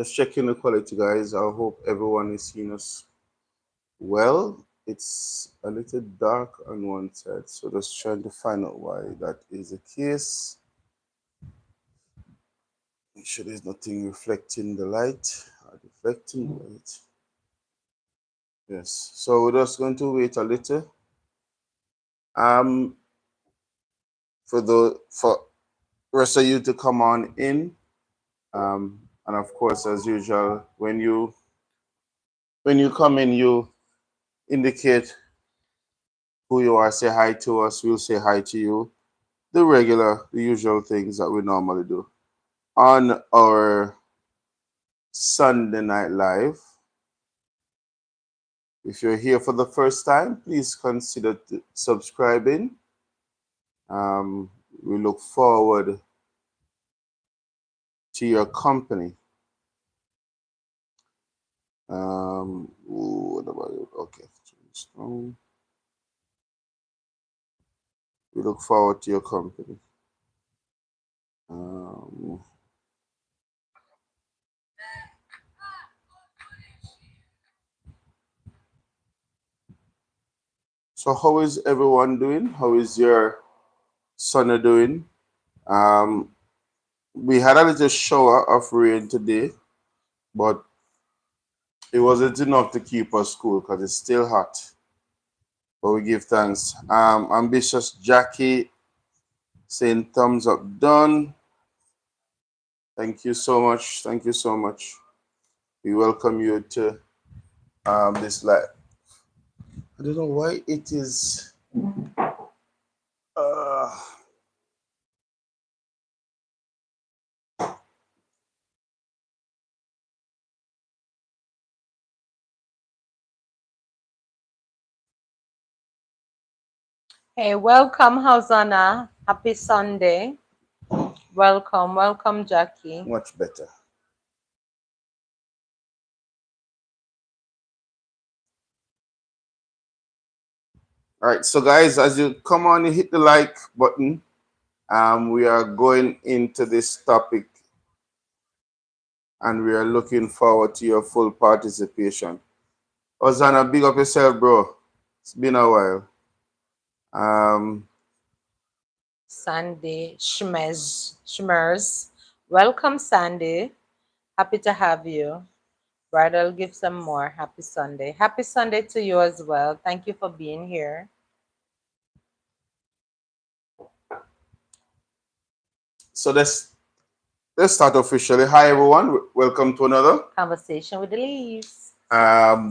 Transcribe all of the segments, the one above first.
Just checking the quality, guys. I hope everyone is seeing us well. It's a little dark on one side, so just trying to find out why that is the case. Make sure there's nothing reflecting the light or deflecting the light. Yes. So we're just going to wait a little. Um, for rest of you to come on in. And of course, as usual, when you come in, you indicate who you are, say hi to us, we'll say hi to you. The usual things that we normally do on our Sunday Night Live. If you're here for the first time, please consider subscribing. We look forward to your company. What about you? Okay. We look forward to your company. So how is everyone doing? How is your son doing? We had a little shower of rain today, but it wasn't enough to keep us cool because it's still hot. But we give thanks. Ambitious Jackie saying thumbs up done. Thank you so much. Thank you so much. We welcome you to this live. I don't know why it is. Hey, welcome, Hosanna. Happy Sunday. Welcome, Jackie. Much better. All right, so guys, as you come on, you hit the like button. We are going into this topic, and we are looking forward to your full participation. Hosanna, big up yourself, bro. It's been a while. Sandy Schmers. Welcome, Sandy. Happy to have you. Right, I'll give some more. Happy Sunday. Happy Sunday to you as well. Thank you for being here. So let's start officially. Hi everyone, welcome to another Conversation with the Leaves.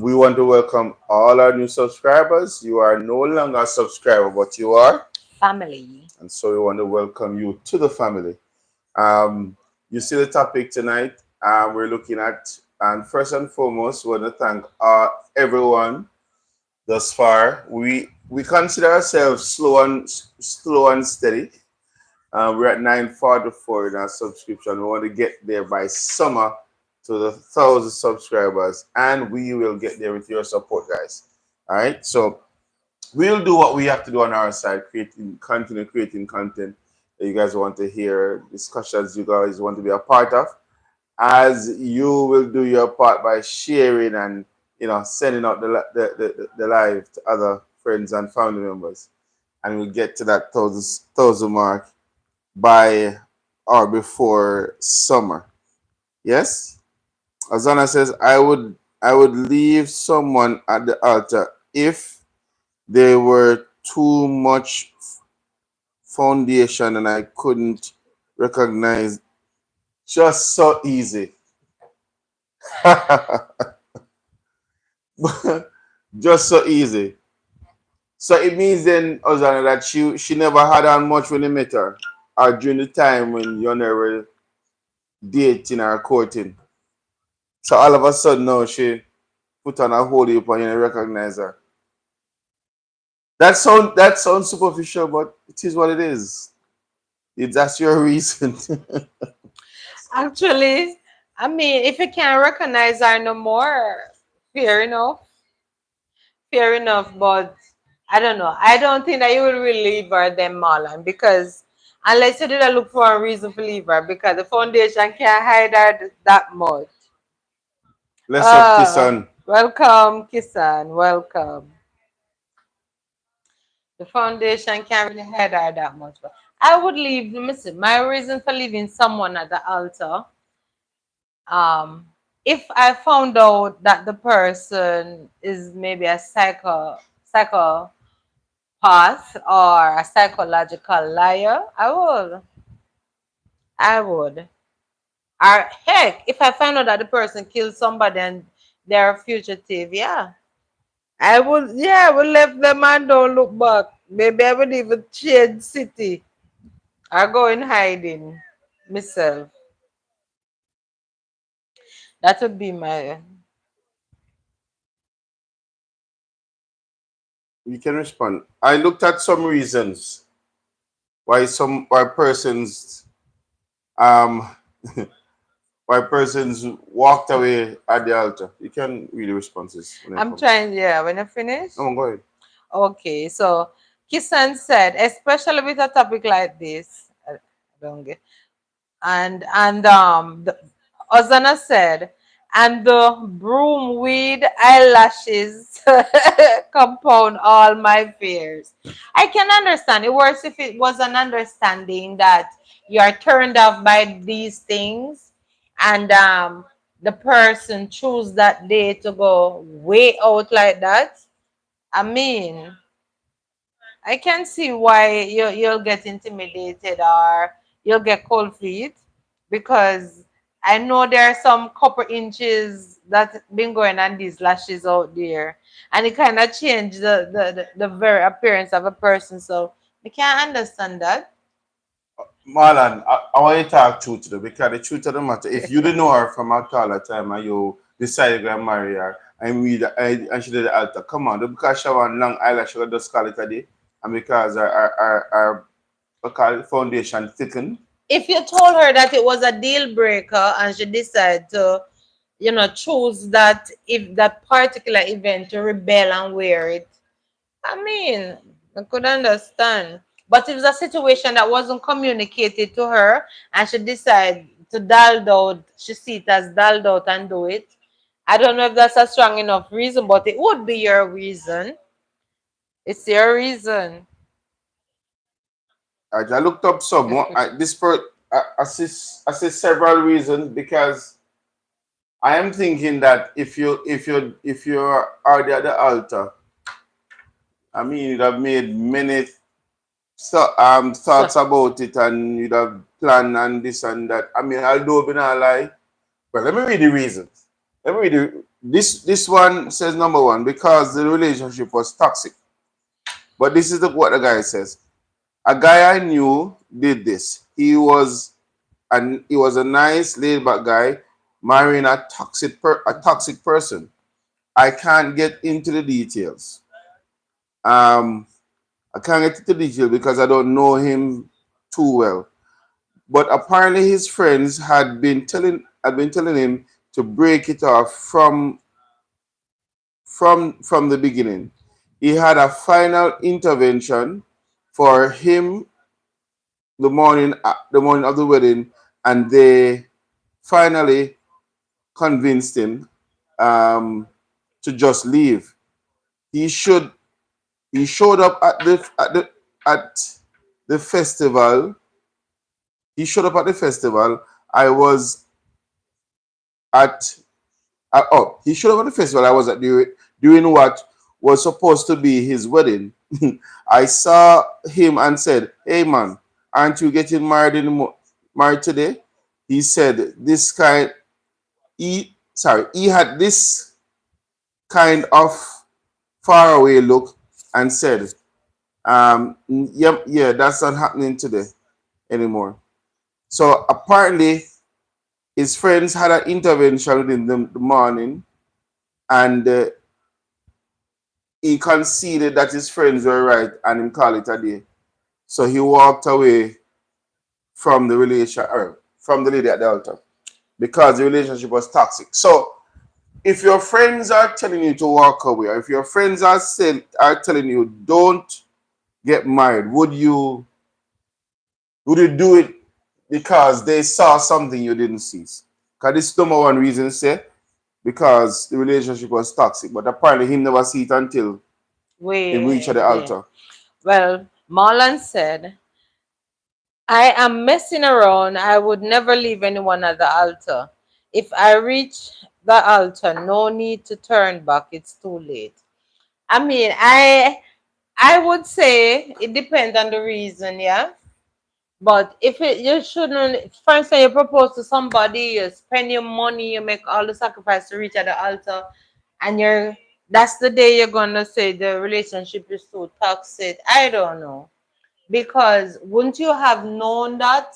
We want to welcome all our new subscribers. You are no longer a subscriber, but you are family, and so we want to welcome you to the family. You see the topic tonight. We're looking at, and first and foremost, we want to thank everyone thus far. We consider ourselves slow and steady. We're at 944 in our subscription. We want to get there by summer to the 1,000 subscribers, and we will get there with your support, guys. All right, so we'll do what we have to do on our side, continue creating content that you guys want to hear, discussions you guys want to be a part of, as you will do your part by sharing and sending out the live to other friends and family members, and we'll get to that thousand mark by or before summer. Yes? Azana says, I would leave someone at the altar if they were too much foundation and I couldn't recognize. Just so easy. Just so easy. So it means then, Ozana, that she never had on much when you met her, or during the time when you never dating or courting. So all of a sudden now she put on a holy up and you recognize her. That sounds superficial, but it is what it is. That's your reason. Actually, I mean, if you can't recognize her no more, fair enough. Fair enough, but I don't know. I don't think that you will really leave her then, Marlon, because unless you did look for a reason to leave her, because the foundation can't hide her that much. Bless up, Kisan. Welcome, Kisan. Welcome. The foundation can't really head her that much. But I would leave, let me see, my reason for leaving someone at the altar, um, if I found out that the person is maybe a psychopath or a psychological liar, I would. Or heck, if I find out that the person killed somebody and they're a fugitive, yeah. I would left them and don't look back. Maybe I would even change city. I go in hiding myself. That would be my. You can respond. I looked at some reasons why persons um why persons walked away at the altar. You can read the responses when it I'm comes. trying, yeah, when I finish. Come on, go ahead. Okay, so Kisan said, especially with a topic like this, I don't get, and Ozana said, and the broomweed eyelashes compound all my fears. I can understand. It works if it was an understanding that you are turned off by these things, and the person choose that day to go way out like that. I mean, I can see why you'll get intimidated or you'll get cold feet because I know there are some couple inches that's been going on these lashes out there, and it kind of changed the very appearance of a person. So I can't understand that. Marlon, I want you to talk truth to them because the truth of the matter, if you didn't know her from a taller time and you decided to marry her and she did the altar, come on, because she have one long eyelash, she just call it a day. And because our what call it, foundation thickened. If you told her that it was a deal breaker and she decided to, choose that if that particular event to rebel and wear it, I mean, I could understand. But if it's a situation that wasn't communicated to her and she decide to dull out, she see it as dulled out and do it. I don't know if that's a strong enough reason, but it would be your reason. It's your reason. I looked up some. I see several reasons because I am thinking that if you are already at the altar, I mean, you'd have made many thoughts So about it and you'd have planned and this and that. I mean, although be not lie, but let me read the reasons. Let me read this one says number one because the relationship was toxic. But this is what the guy says. A guy I knew did this. He was a nice laid back guy marrying a toxic person. I can't get into the details. Um, I can't get into the detail because I don't know him too well. But apparently his friends had been telling him to break it off from the beginning. He had a final intervention for him the morning of the wedding, and they finally convinced him um, to just leave. He should he showed up at the festival. He showed up at the festival. I was at he showed up at the festival. I was at during what was supposed to be his wedding. I saw him and said, "Hey man, aren't you getting married today?" He said this kind. He had this kind of faraway look and said, "Yep, yeah, that's not happening today anymore." So apparently, his friends had an intervention within the morning, and he conceded that his friends were right, and him call it a day. So he walked away from the relation, or from the lady at the altar, because the relationship was toxic. So if your friends are telling you to walk away, or if your friends are telling you don't get married, would you do it because they saw something you didn't see? Because this is number one reason, say. because the relationship was toxic. But apparently, he never see it until he reached the Wait. altar. Well, Marlon said, I am messing around. I would never leave anyone at the altar. If I reach the altar, no need to turn back. It's too late. I mean, I would say it depends on the reason, yeah. But if it you shouldn't for instance you propose to somebody, you spend your money, you make all the sacrifice to reach at the altar, and that's the day you're gonna say the relationship is so toxic. I don't know. Because wouldn't you have known that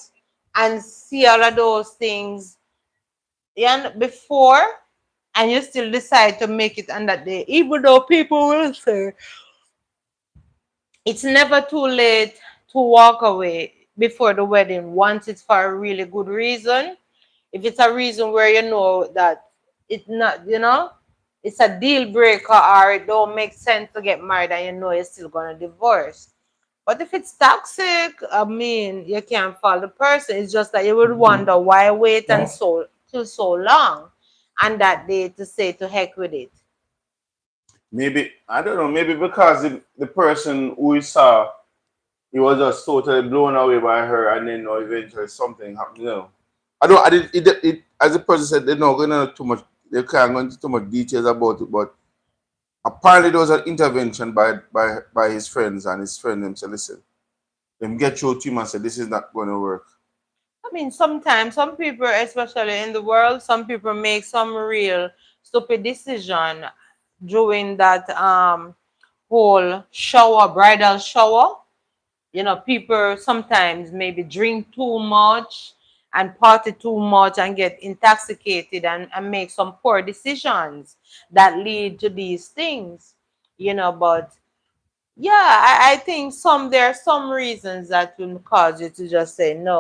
and see all of those things yeah, before and you still decide to make it on that day, even though people will say it's never too late to walk away before the wedding once it's for a really good reason. If it's a reason where you know that it's not, it's a deal breaker or it don't make sense to get married and you know you're still gonna divorce. But if it's toxic, I mean, you can't fault the person. It's just that you would wonder why wait and so till so long and that day to say to heck with it. Maybe I don't know. Maybe because the person who he saw, he was just totally blown away by her, and then eventually something happened. I don't. I did. As the person said, they're not going into too much. They can't go into too much details about it, but apparently there was an intervention by his friends, and his friend them said, "Listen, them get through to him and said this is not going to work." I mean, sometimes some people, especially in the world, some people make some real stupid decision during that whole shower, bridal shower. People sometimes maybe drink too much and party too much and get intoxicated and make some poor decisions that lead to these things. But yeah, I think there are some reasons that will cause you to just say no.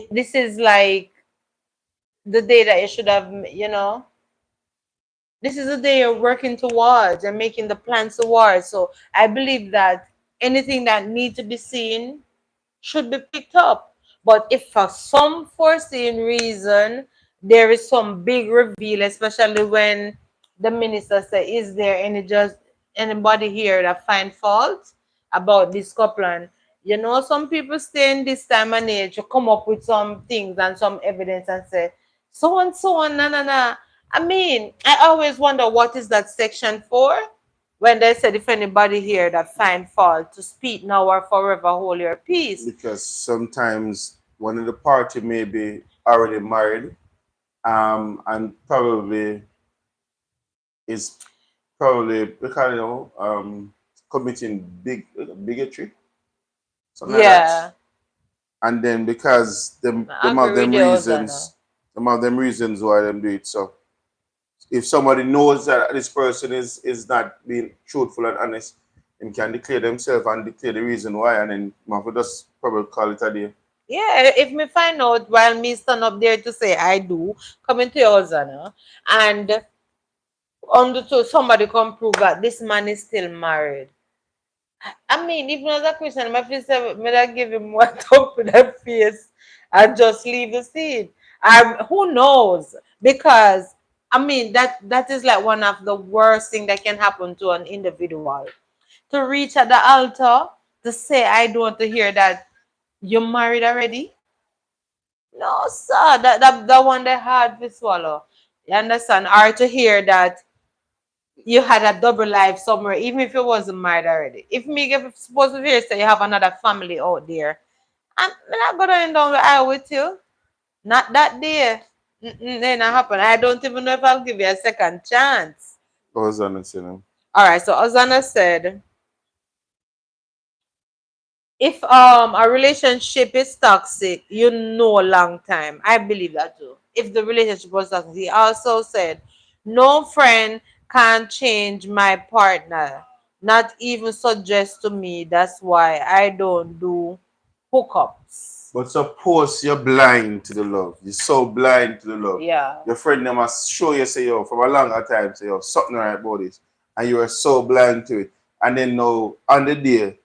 This is like the day that you should have, this is the day you're working towards and making the plans towards. So I believe that anything that needs to be seen should be picked up. But if for some foreseen reason there is some big reveal, especially when the minister say, "Is there anybody here that find fault about this couple?" And some people stay in this time and age to come up with some things and some evidence and say, so and, na. I mean, I always wonder what is that section for? When they said, if anybody here that find fault to speak now or forever hold your peace. Because sometimes one of the party may be already married, and probably is probably because committing bigotry, something like that. Yeah, And then because them I have agree with them you, Ozana. reasons, them have them reasons why them do it. So if somebody knows that this person is not being truthful and honest, and can declare themselves and declare the reason why, and then man will just probably call it a day. Yeah, if me find out while me stand up there to say I do, come into your Ozana, and somebody come prove that this man is still married. I mean, even as a Christian, my face may I give him one talk with that face and just leave the scene. Who knows? Because I mean that is like one of the worst thing that can happen to an individual. To reach at the altar to say, I don't want to hear that you're married already. No, sir. That one they hard to swallow. You understand? Or to hear that you had a double life somewhere, even if you wasn't married already. If me get supposed to hear say you have another family out there, I'm not gonna end down the aisle with you. Not that day. They not happen. I don't even know if I'll give you a second chance. I was honest, you know. All right. So Ozana said, if a relationship is toxic, you know a long time. I believe that too. If the relationship was toxic, he also said, no friend can change my partner. Not even suggest to me. That's why I don't do hookups. But suppose you're blind to the love. You're so blind to the love. Yeah. Your friend them must show you say yo from a longer time say yo something right about this. And you are so blind to it. And then now on the day,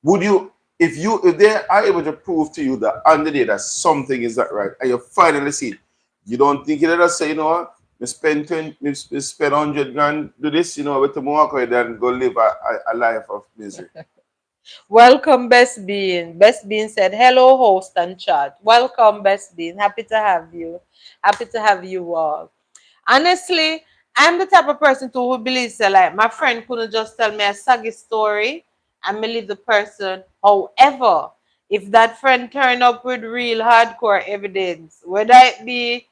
would you if they are able to prove to you that on the day that something is not right and you finally see it, you don't think you'd just say, you know what? We spend 20, we spend 100 grand do this, but tomorrow I then go live a life of misery. Welcome, Best Bean. Best Bean said, hello, host and chat. Welcome, Best Bean. Happy to have you. Happy to have you all. Honestly, I'm the type of person who believes that like my friend couldn't just tell me a saggy story and believe the person. However, if that friend turn up with real hardcore evidence, whether it be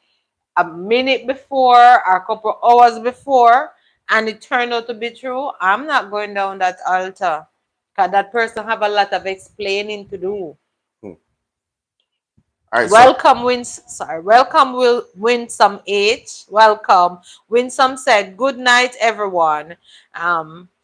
a minute before or a couple hours before, and it turned out to be true, I'm not going down that altar. Because that person have a lot of explaining to do. Hmm. All right, so Welcome, Welcome, will win some H. Welcome. Winsome said, "Good night, everyone."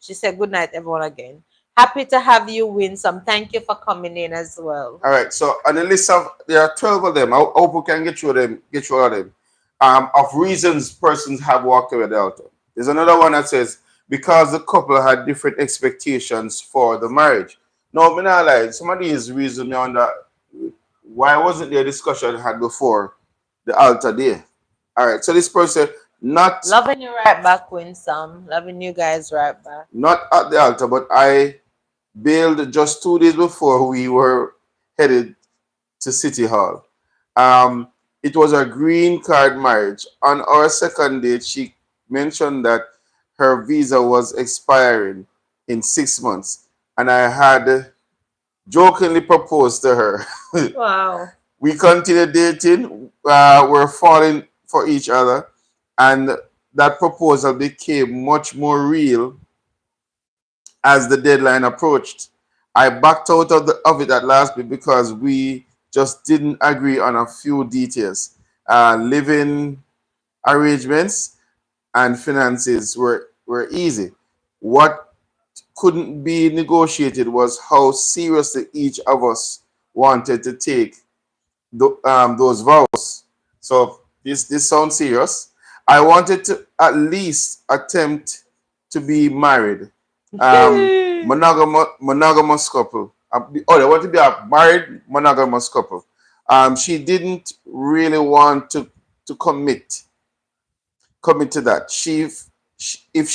She said, "Good night, everyone." Again. Happy to have you, Winsome. Thank you for coming in as well. all right, so on the list of there are 12 of them. I hope we can get through all of them. Of reasons persons have walked away the altar. There's another one that says because the couple had different expectations for the marriage. No, me not lie. Some of these reasons me wonder why wasn't there discussion had before the altar there? All right, so this person not Loving you right back, Winsome. Loving you guys right back. not at the altar, but I bailed just 2 days before we were headed to City Hall. Um, it was a green card marriage. On our second date, she mentioned that her visa was expiring in 6 months, and I had jokingly proposed to her. Wow. We continued dating, we're falling for each other, and that proposal became much more real as the deadline approached. I backed out of it at last bit because we just didn't agree on a few details. Living arrangements and finances were easy. What couldn't be negotiated was how seriously each of us wanted to take those vows. So this sounds serious. I wanted to at least attempt to be married. Monogamous couple. They want to be a married monogamous couple. She didn't really want to commit to that. If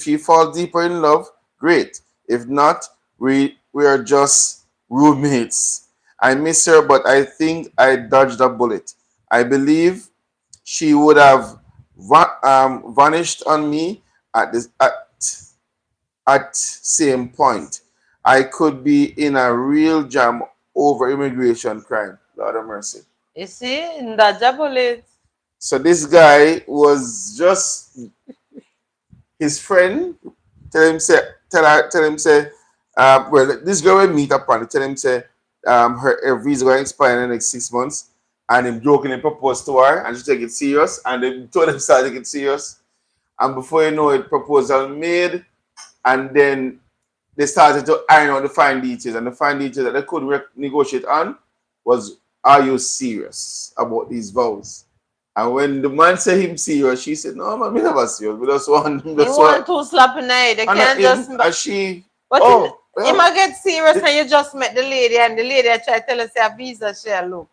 she falls deeper in love, great. If not, we are just roommates. I miss her, but I think I dodged a bullet. I believe she would have vanished on me at same point. I could be in a real jam over immigration crime. Lord of mercy. You see, in the Jabolit. So this guy was just his friend tell him say well this girl will meet up and tell him say her visa going to expire in the next 6 months and him jokingly proposed to her and she take it serious and they told him start take it serious and before you know it proposal made and then they started to iron out the fine details and the fine details that they could negotiate on was are you serious about these vows? And when the man said him serious, she said, no, man, me never serious. We just want, You that's want what. to slap in the They And can't him, just. and she, But oh, it well, might get serious and you just met the lady and the lady try to tell us a visa share look.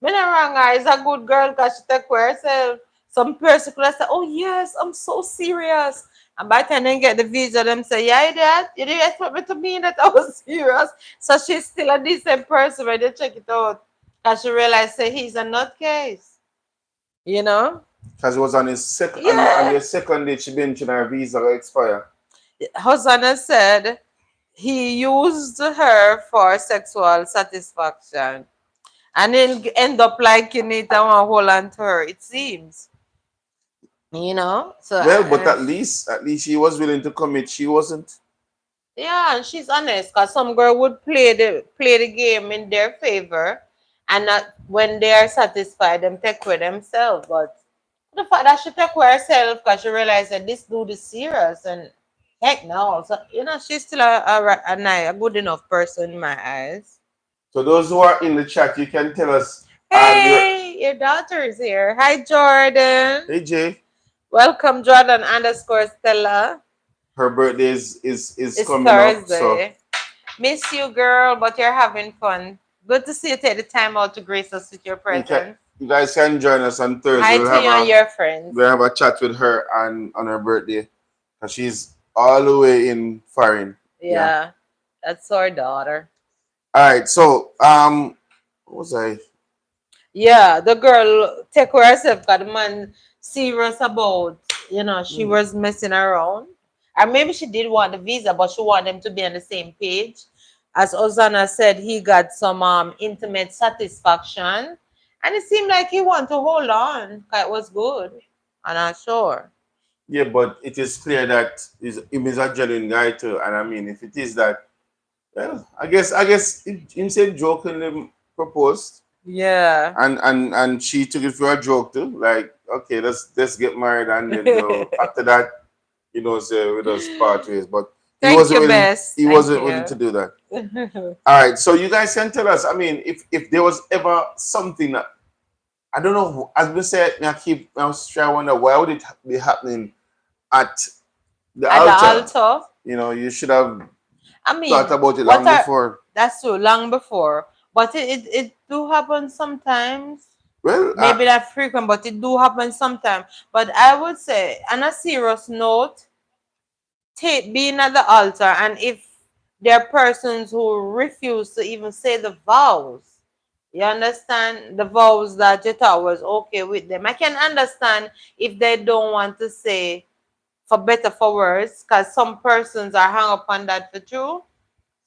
Me not wrong her, is a good girl because she take care of herself. Some person could have said, oh yes, I'm so serious. And by the time they get the visa, them say, yeah, you didn't expect me to mean that I was serious. So she's still a decent person when they check it out. Because she realized, say, he's a nutcase. You know? because it was on his second, on Yeah. your second date, she mentioned her visa will expire. Hosanna said he used her for sexual satisfaction and he'll end up liking it and want to hold on to her, it seems. You know? So, Well, but at least he was willing to commit. She wasn't. yeah, and she's honest because some girl would play the game in their favor and not when they are satisfied, them take with themselves. But the fact that she took with herself because she realized that this dude is serious and heck no. So, she's still a good enough person in my eyes. So those who are in the chat, you can tell us your Hey, your daughter is here. Hi, Jordan. hey Jay, Welcome, Jordan underscore Stella. her birthday is It's coming up. So Thursday. Miss you, girl, but you're having fun. Good to see you take the time out to grace us with your you can presence. you guys can join us on Thursday. Hi to you and your friends. We'll have a chat with her on her birthday, cause she's all the way in foreign. Yeah. Yeah, that's our daughter. All right. So what was I? Yeah, the girl take her herself got the man serious about, she Hmm. was messing around. And maybe she did want the visa, but she wanted them to be on the same page. As Ozana said, he got some intimate satisfaction. And it seemed like he wanted to hold on. 'Cause it was good. And I'm sure. Yeah, but it is clear that him is a genuine guy too, and I mean, if it is that, well, I guess him said jokingly proposed, Yeah. and she took it for a joke too. Like, okay, let's get married, and then after that, say we just part ways. But he Thank wasn't you, willing. Bess. He Thank wasn't willing to you. do that. All right, so you guys can tell us. I mean, if there was ever something that I don't know, as we said, I was trying to wonder why would it be happening at the At the altar? altar. You should have I thought mean, about it what long are before. that's so long before, but it do happen sometimes. Well, Maybe not frequent, but it do happen sometimes. But I would say, on a serious note, take being at the altar, and if there are persons who refuse to even say the vows, you understand the vows that you thought was okay with them. I can understand if they don't want to say for better for worse, because some persons are hung up on that for true.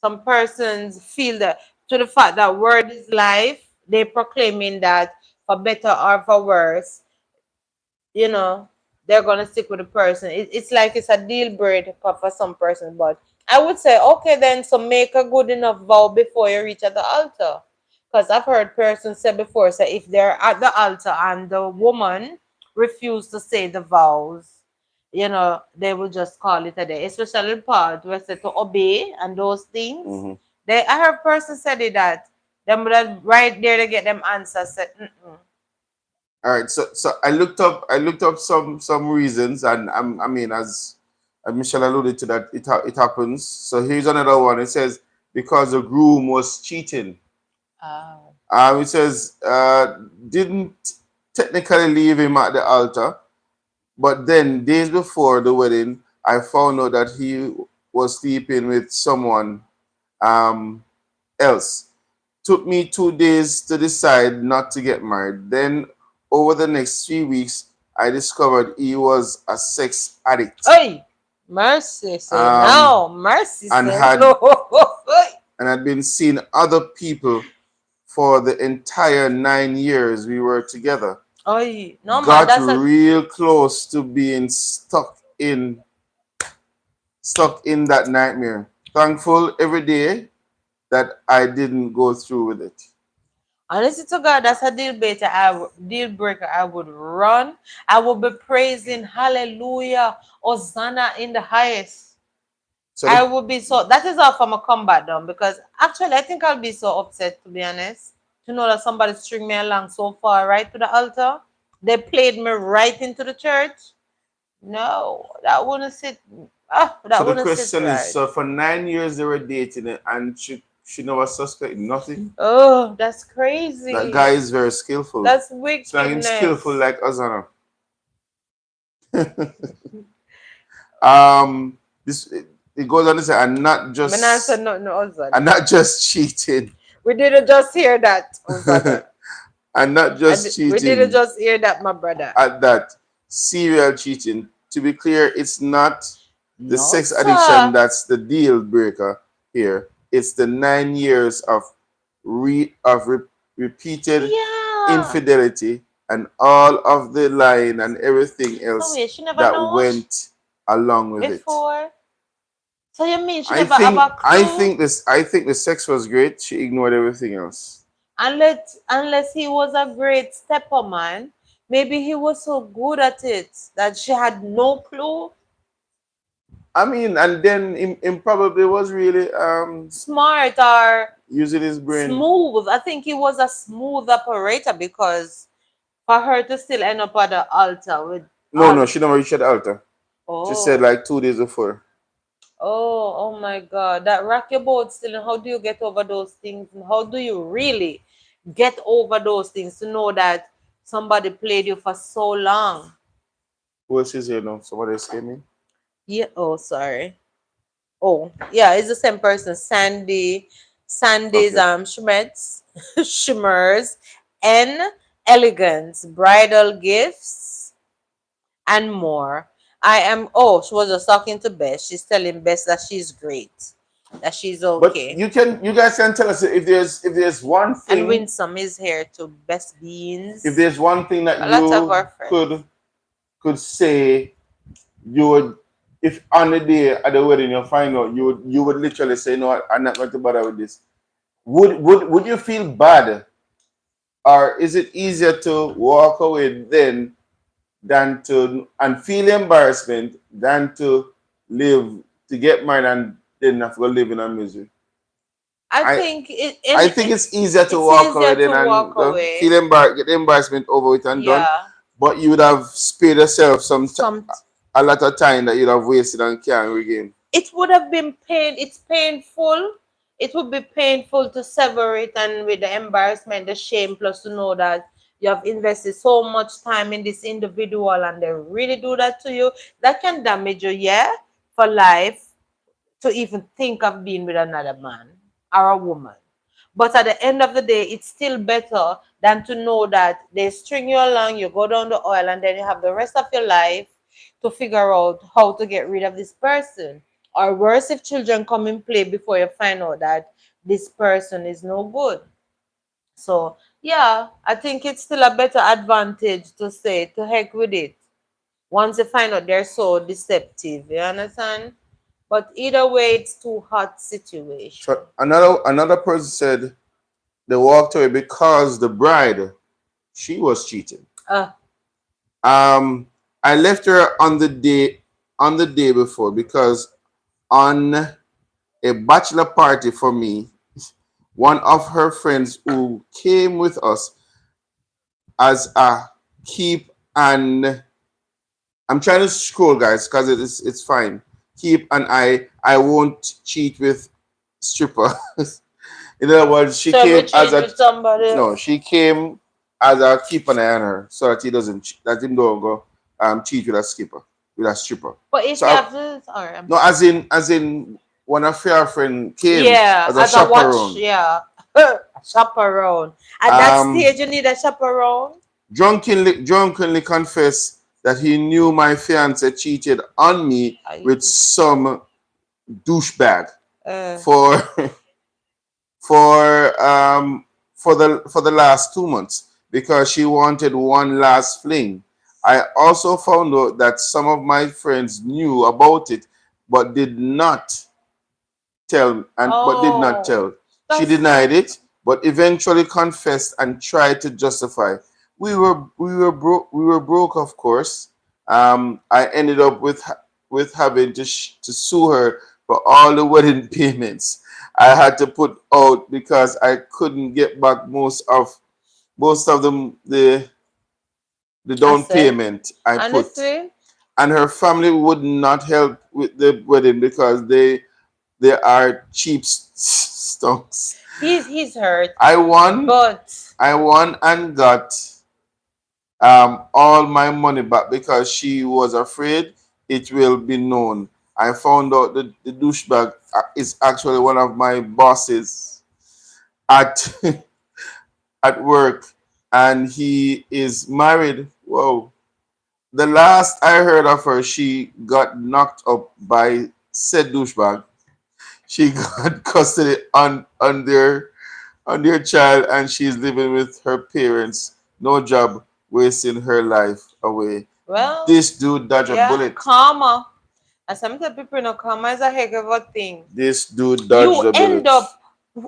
Some persons feel that to the fact that word is life, they proclaiming that for better or for worse, you know, they're gonna stick with the person. It's like it's a deal breaker for some person. But I would say, okay, then so make a good enough vow before you reach at the altar. Because I've heard persons say before, say if they're at the altar and the woman refuse to say the vows, they will just call it a day. Especially the part where say to obey and those things. mhm. I heard person said it that them would have right there to get them answers said, mm-mm. All right. So I looked up some reasons, and I mean, as Michelle alluded to that, it happens. So here's another one. It says because the groom was cheating. Oh. It says didn't technically leave him at the altar, but then days before the wedding, I found out that he was sleeping with someone um, else. Took me 2 days to decide not to get married. Then, over the next 3 weeks, I discovered he was a sex addict, Hey, mercy, say um, no. Mercy, and say had no. been seeing other people for the entire 9 years we were together. Oy, no man, Got that's a real close to being stuck in that nightmare. Thankful every day that I didn't go through with it. honestly to God, that's a deal breaker. I would run. I would be praising Hallelujah, Hosanna in the highest. So I the, would be so that is how from a combat done because actually I think I'll be so upset to be honest. To know that somebody string me along so far right to the altar. They played me right into the church. No, that wouldn't sit. Oh, so that the wouldn't sit question is, right. so for 9 years they were dating, and she never suspected nothing. Oh, that's That guy crazy. is very skillful. That's It's like him skillful wickedness. like Azana. This it goes on to say, Manasa no no and Ozana. not just cheating, We didn't just hear that, Ozana. and not just We didn't cheating just hear that, my brother. at that, serial cheating. To be clear, it's not the No, sex addiction sir. that's the deal breaker here. It's the 9 years of repeated Yeah. infidelity and all of the lying and everything So else wait, she never that know went along with it. before. So you mean she I never have think a I clue? think this I think the sex was great. She ignored everything else. Unless he was a great stepper man, maybe he was so good at it that she had no clue. I mean, and then him probably was really Smart or using his brain. smooth. I think he was a smooth operator because for her to still end up at the altar with No, all no, she never reached the altar. She said oh like 2 days before. oh my god, that rock your boat still, and how do you get over those things, and how do you really get over those things to know that Somebody played you for so long. Who else is here now? Somebody else came in. Yeah. Oh, sorry. Oh, yeah, it's the same person. Sandy's Okay. Schmetz, Shimmers, and Elegance, bridal gifts, and more. I am. Oh, she was just talking to Bess. She's telling Bess that she's great, that she's But okay. you guys can tell us if there's one And thing, Winsome is here too. Best if Beans. there's one thing that A lot of you our friends. could say, you would, if on the day at the wedding you find out, you would literally say, no, I'm not going to bother with this. Would you feel bad, or is it easier to walk away then than to and feel embarrassment than to live to get married and then have to go live in a misery? I I think I think it's easier to it's walk away easier to then walk and away. feel get the embarrassment over it and done. Yeah. But you would have spared yourself Some a lot of time that you'd have wasted and can't regain. it would have been it's painful. It would be painful to sever it, and with the embarrassment, the shame, plus to know that you have invested so much time in this individual and they really do that to you. That can damage you, yeah, for life, to even think of being with another man or a woman. But at the end of the day, it's still better than to know that they string you along, you go down the oil, and then you have the rest of your life to figure out how to get rid of this person. Or worse, if children come in play before you find out that this person is no good. So, yeah, I think it's still a better advantage to say, to heck with it. Once you find out they're so deceptive, you understand? But either way, it's too hot situation. So another person said they walked away because the bride, she was cheating. Uh, Um, I left her on the day before because on a bachelor party for me, one of her friends who came with us as a keep, and I'm trying to scroll, guys, because it's fine. Keep and I won't cheat with stripper. In other words, she so we came as cheat a with somebody. no, she came as a keep an eye on her so that he doesn't that him don't go cheat with a skipper with a stripper. But if So you have this, or I'm no, sorry. as in one of her friend came Yeah, as a as a watch, chaperone. yeah. A chaperone. At that Um, stage, you need a chaperone. drunkenly confessed that he knew my fiance cheated on me I, with some douchebag uh, for for for the last 2 months because she wanted one last fling. I also found out that some of my friends knew about it but did not did not oh, tell. She that's denied it, but eventually confessed and tried to justify. We were broke, of course. I ended up with having to sue her for all the wedding payments I had to put out because I couldn't get back most of the I down said. payment I put, Honestly, and her family would not help with the wedding because they are cheap stonks. he's hurt, I won. but I won and got all my money back because she was afraid it will be known. I found out that the douchebag is actually one of my bosses at at work, and he is married. Whoa. The last I heard of her, she got knocked up by said douchebag. She got custody on their child, and she's living with her parents. No job, wasting her life away. well, This dude dodged a yeah, bullet. karma. As some people know, karma is a heck of a thing. This dude dodged You a end bullet. up,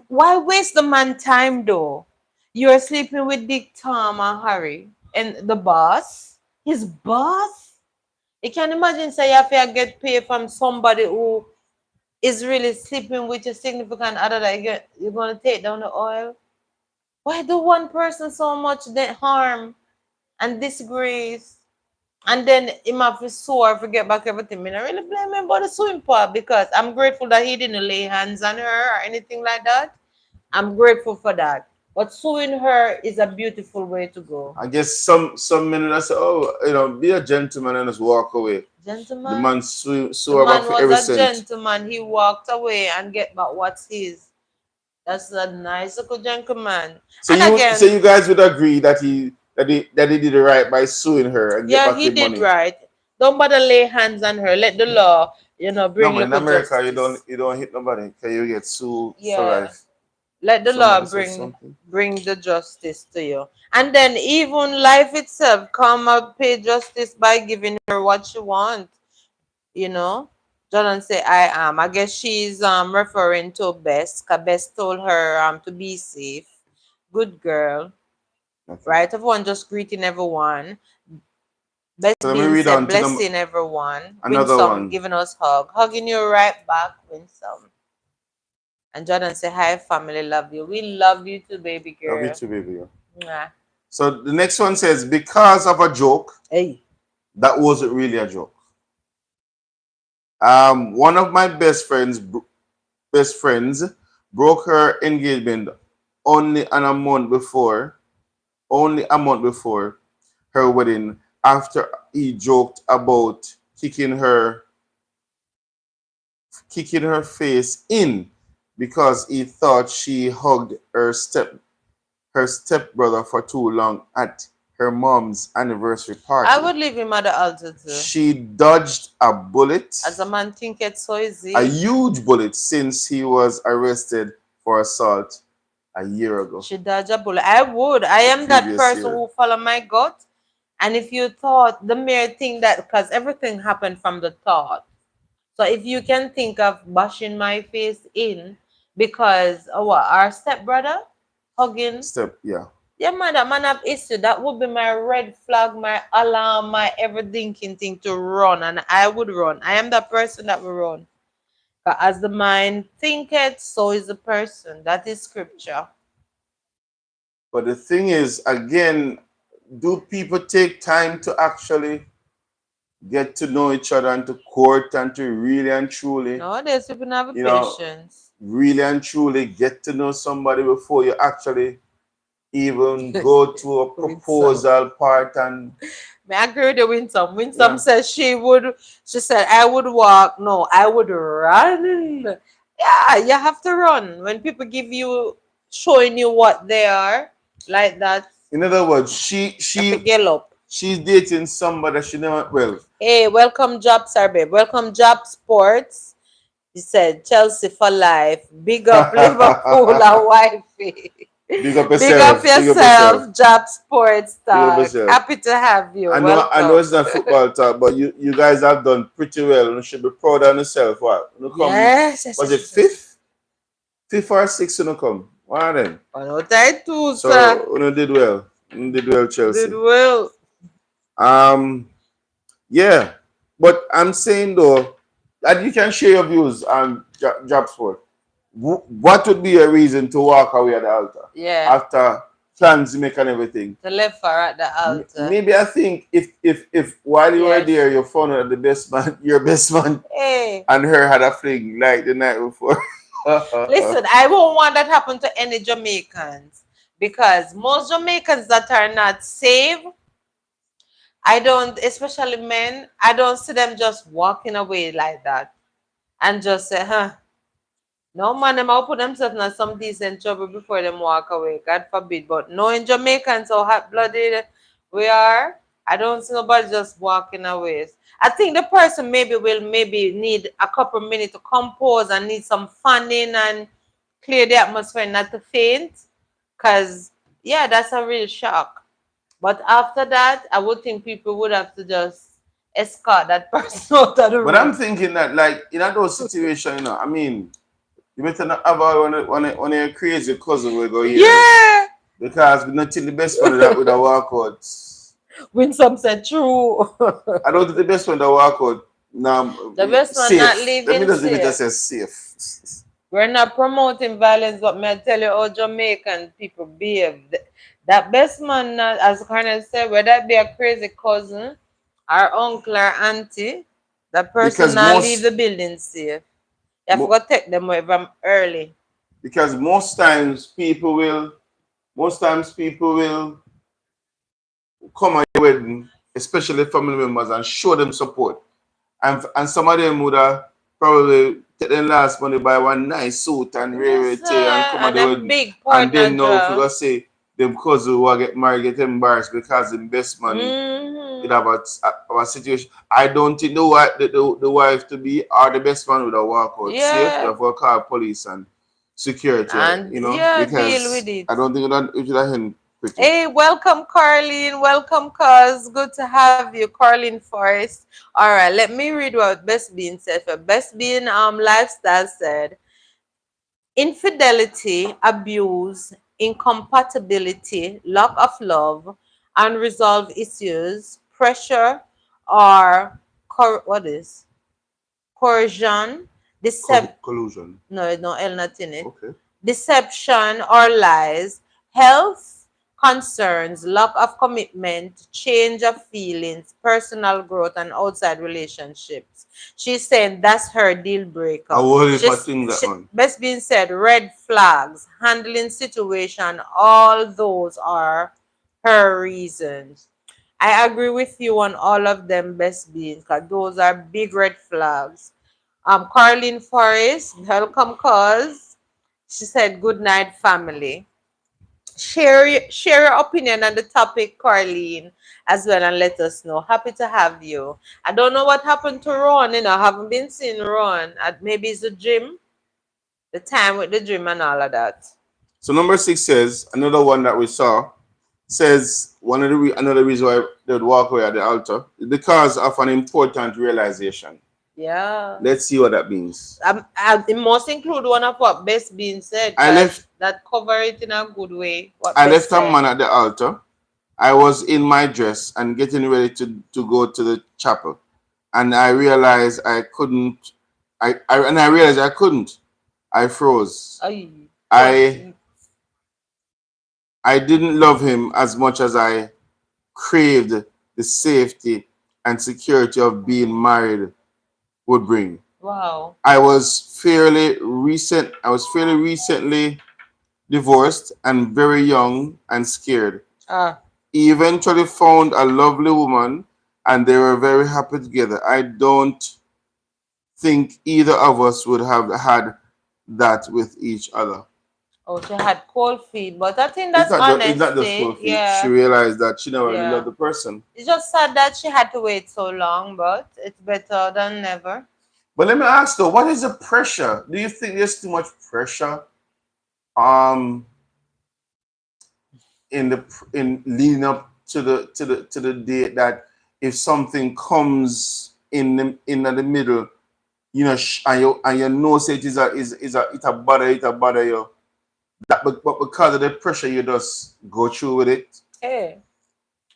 why waste the man time though? You're sleeping with Dick, Tom, and Harry, and the boss, his boss. You can imagine say you have to get paid from somebody who is really sleeping with your significant other that you're gonna take down the oil. Why do one person so much harm and disgrace? And then him have to sue or forget back everything. I really blame him about the suing part because I'm grateful that he didn't lay hands on her or anything like that. I'm grateful for that. But suing her is a beautiful way to go. I guess some men will say, oh, be a gentleman and just walk away. The Gentleman, man the sue her back man for was every a cent. gentleman. He walked away and get back what's his. That's a nice little gentleman. So And you again, guys would agree that he did it right by suing her and get yeah, back he the did money. right. Don't bother lay hands on her. Let the law, No, bring man, in little America justice. you don't hit nobody because you get sued for Yeah. life. Let the law Somebody says bring something. the justice to you. And then even life itself come and pay justice by giving her what she wants. you know. Jordan say I am. I guess she's referring to Bess, cause Bess told her to be safe. Good girl. Okay. Right? Everyone just greeting everyone. Bess So let me being read said, on to number blessing everyone. another Winsome one. giving us hug. Hugging you right back, Winsome. And Jordan say, hi family, love you. We love you too, baby Love you girl. too, baby. Mwah. So the next one says, because of a joke Hey. that wasn't really a joke. One of my best friends broke her engagement only on a month before, only a month before her wedding after he joked about kicking her face in because he thought she hugged her stepbrother for too long at her mom's anniversary I party. would leave him at the altar too. She dodged a bullet, As a man think it's so a easy. huge bullet, since he was arrested for assault a year ago, She dodge a bullet. I would. I the am that previous person year. who follow my gut. And if you thought the mere thing that, because everything happened from the thought. So if you can think of bashing my face in because what our stepbrother hugging, Step, yeah. yeah man, that man have issue. That would be my red flag, my alarm, my everything thing to run, and I would run. I am that person that will run. 'Cause as the mind thinketh, so is the person. That is scripture. But the thing is, again, do people take time to actually get to know each other and to court and to really and truly, Nowadays, people don't have you know, patience. really and truly get to know somebody before you actually even go to a Winsome. proposal part and May I agree with the Winsome? Winsome yeah. says she said, I would walk. No, I would run. Yeah, you have to run. When people give you, showing you what they are, like that, In other words, you have to get up. she's dating somebody that she never well. Hey, welcome job, sir, babe. Welcome job sports. He said, Chelsea for life. Big up Liverpool and wifey. Big up Big up yourself. Big up yourself. yourself, job sports Big up talk. yourself. Happy to have you. I know Welcome. it's not football talk, but you guys have done pretty well. You should be proud of yourself. What? You come, Yes, yes, was yes, it yes, yes. fifth? Fifth or sixth you come? One of them. Ano tayo too, sir. So you did well. You did well, Did Chelsea. well. Um yeah. But I'm saying though that you can share your views on job sport. What would be a reason to walk away at the altar Yeah. after plans you make and everything? The left far at the altar. Maybe I think if while you were Yes. there you found out the best man, your best man Hey. and her had a fling like the night before. Listen, I won't want that happen to any Jamaicans because most Jamaicans that are not saved, I don't, especially men, I don't see them just walking away like that and just say, huh. No man, them will put themselves in some decent trouble before them walk away. God forbid. But knowing Jamaicans how hot blooded we are, I don't see nobody just walking away. I think the person maybe need a couple minutes to compose and need some funding and clear the atmosphere, not to faint. Cause yeah, that's a real shock. But after that, I would think people would have to just escort that person out of the But I'm room. thinking that like in those situations, I mean, you better not have one of your crazy cousin will go here. Yeah. Because we not think the best one that would have walk out. When some said true. I don't think the best one that walk out now The best one not safe. Let me living just leave it safe. as a safe. We're not promoting violence, but may I tell you how Jamaican people behave. That best man, as Colonel said, whether it be a crazy cousin or uncle or auntie, that person Because not leave the building safe. You have mo- to take them away from early. because most times people will most times people will come at your wedding, especially family members, and show them support. And some of them would have probably take their last money, buy one nice suit and wear Yes, it and come at and the a wedding. big And partner then now if you go dress. say them cousins who are get married get embarrassed because the best man would Mm-hmm. have a situation. I don't think the wife to be or the best man would have walk out safe. You Yeah, have to call police and security, and yeah, deal with because it. I don't think it should have end pretty. Hey, welcome, Carlene. Welcome, cuz. Good to have you, Carlene Forrest. All right, let me read what Best Bean said. For Best Bean Lifestyle said, infidelity, abuse, incompatibility, lack of love, unresolved issues, pressure, or what is coercion, Collusion. no L not in it, Okay. deception or lies, health concerns, lack of commitment, change of feelings, personal growth, and outside relationships. She's saying that's her deal I breaker. worry if I think that one. Best being said, red flags, handling situation, all those are her reasons. I agree with you on all of them, best being, because those are big red flags. Carlene Forrest, welcome, cause she said, "Good night, family." Share your opinion on the topic, Carlene, as well, and let us know. Happy to have you. I don't know what happened to Ron. I haven't been seeing Ron. Maybe it's the gym, the time with the gym, and all of that. So number 6 says another one that we saw says one of another reason why they would walk away at the altar is because of an important realization. Yeah. Let's see what that means. It must include one of what Best being said, I because left that cover it in a good way. What I Best left a said. man at the altar. I was in my dress and getting ready to go to the chapel. And I realized I couldn't I realized I couldn't. I froze. Ay, I I didn't love him as much as I craved the safety and security of being married would bring. wow. I was fairly recently divorced and very young and scared. Ah, He eventually found a lovely woman and they were very happy together. I don't think either of us would have had that with each other. oh, she had cold feet, but I think It's that's not just honesty. cold feet. She Yeah, realized that she never really yeah. loved the person. It's just sad that she had to wait so long, but it's better than never. But let me ask though, what is the pressure? Do you think there's too much pressure um in leading up to the date that if something comes in the middle, and you know say it is a bother you. But because of the pressure you just go through with it. Hey,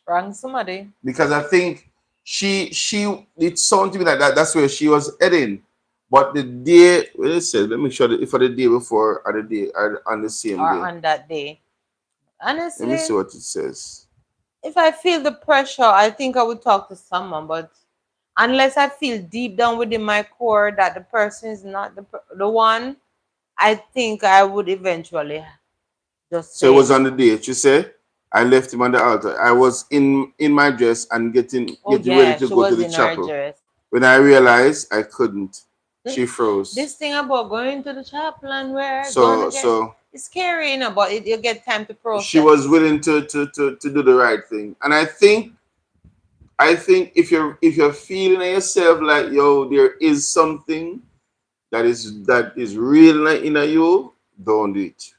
wrong somebody. Because I think she it sounded to me like that's where she was heading. But the day well it said, let me show if for the day before or the day or on the same Or day. on that day. Let me see Honestly, what it says. if I feel the pressure, I think I would talk to someone, but unless I feel deep down within my core that the person is not the one, I think I would eventually just So it say was on the no. date. You say I left him on the altar. I was in my dress and Oh getting ready yeah, to she go to was the in her chapel. dress. When I realized I couldn't, she This froze. thing about going to the chapel and where So gonna get so it's scary, but you get time to she was process. willing to do the right thing. And I think if you're feeling in yourself like yo, there is something that is real in you, don't do it.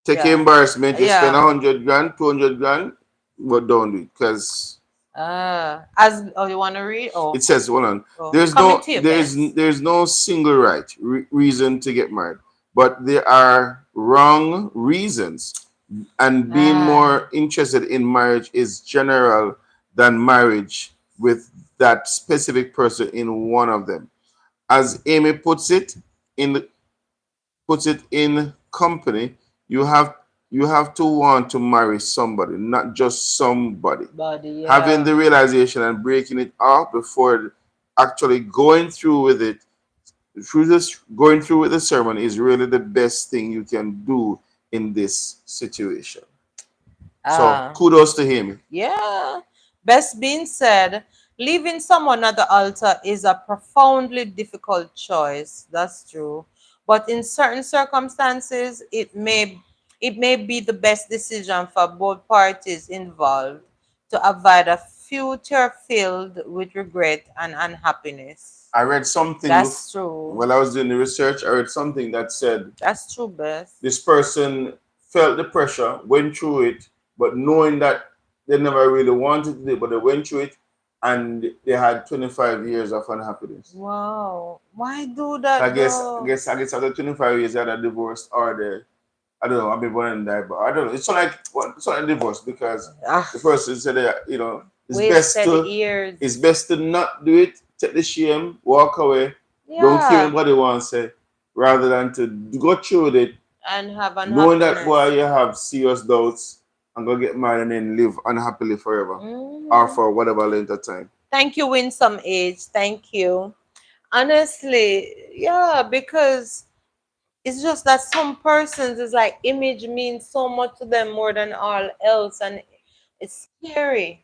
Take your Yeah. embarrassment, you spend Yeah. 100 grand, 200 grand, but don't do it because As oh, you wanna read? it Oh, says, hold on. oh. Coming to your best. There's no single reason to get married, but there are wrong reasons, and being Ah, more interested in marriage is general than marriage with that specific person in one of them. As Amy in puts it in company, you have you have to want to marry somebody, not just somebody. body, Having yeah. the realization and breaking it off before actually going through with it, through this going through with the sermon is really the best thing you can do in this situation. So Ah. kudos to him. Yeah. Best being said, leaving someone at the altar is a profoundly difficult choice. That's true. But in certain circumstances, it may be the best decision for both parties involved to avoid a future filled with regret and unhappiness. I read something That's true. while I was doing the research. I read something that said That's true, best. this person felt the pressure, went through it, but knowing that they never really wanted to do it, but they went through it and they had 25 years of unhappiness. Wow. Why do So I that guess I though? guess I guess after 25 years either divorced or they I don't know, I've been born and died, but I don't know. It's not like it's not a divorce because Ah, the person said that, wasted years. it's best to not do it, take the shame, walk away, don't care what Yeah. anybody wants to say, rather than to go through it, And have knowing that boy unhappiness. you have serious doubts and go get married and then live unhappily forever. Or Mhm. for whatever length of time. Thank you, Winsome Age. Thank you. Honestly, yeah, because it's just that some persons is like image means so much to them more than all else, and it's scary.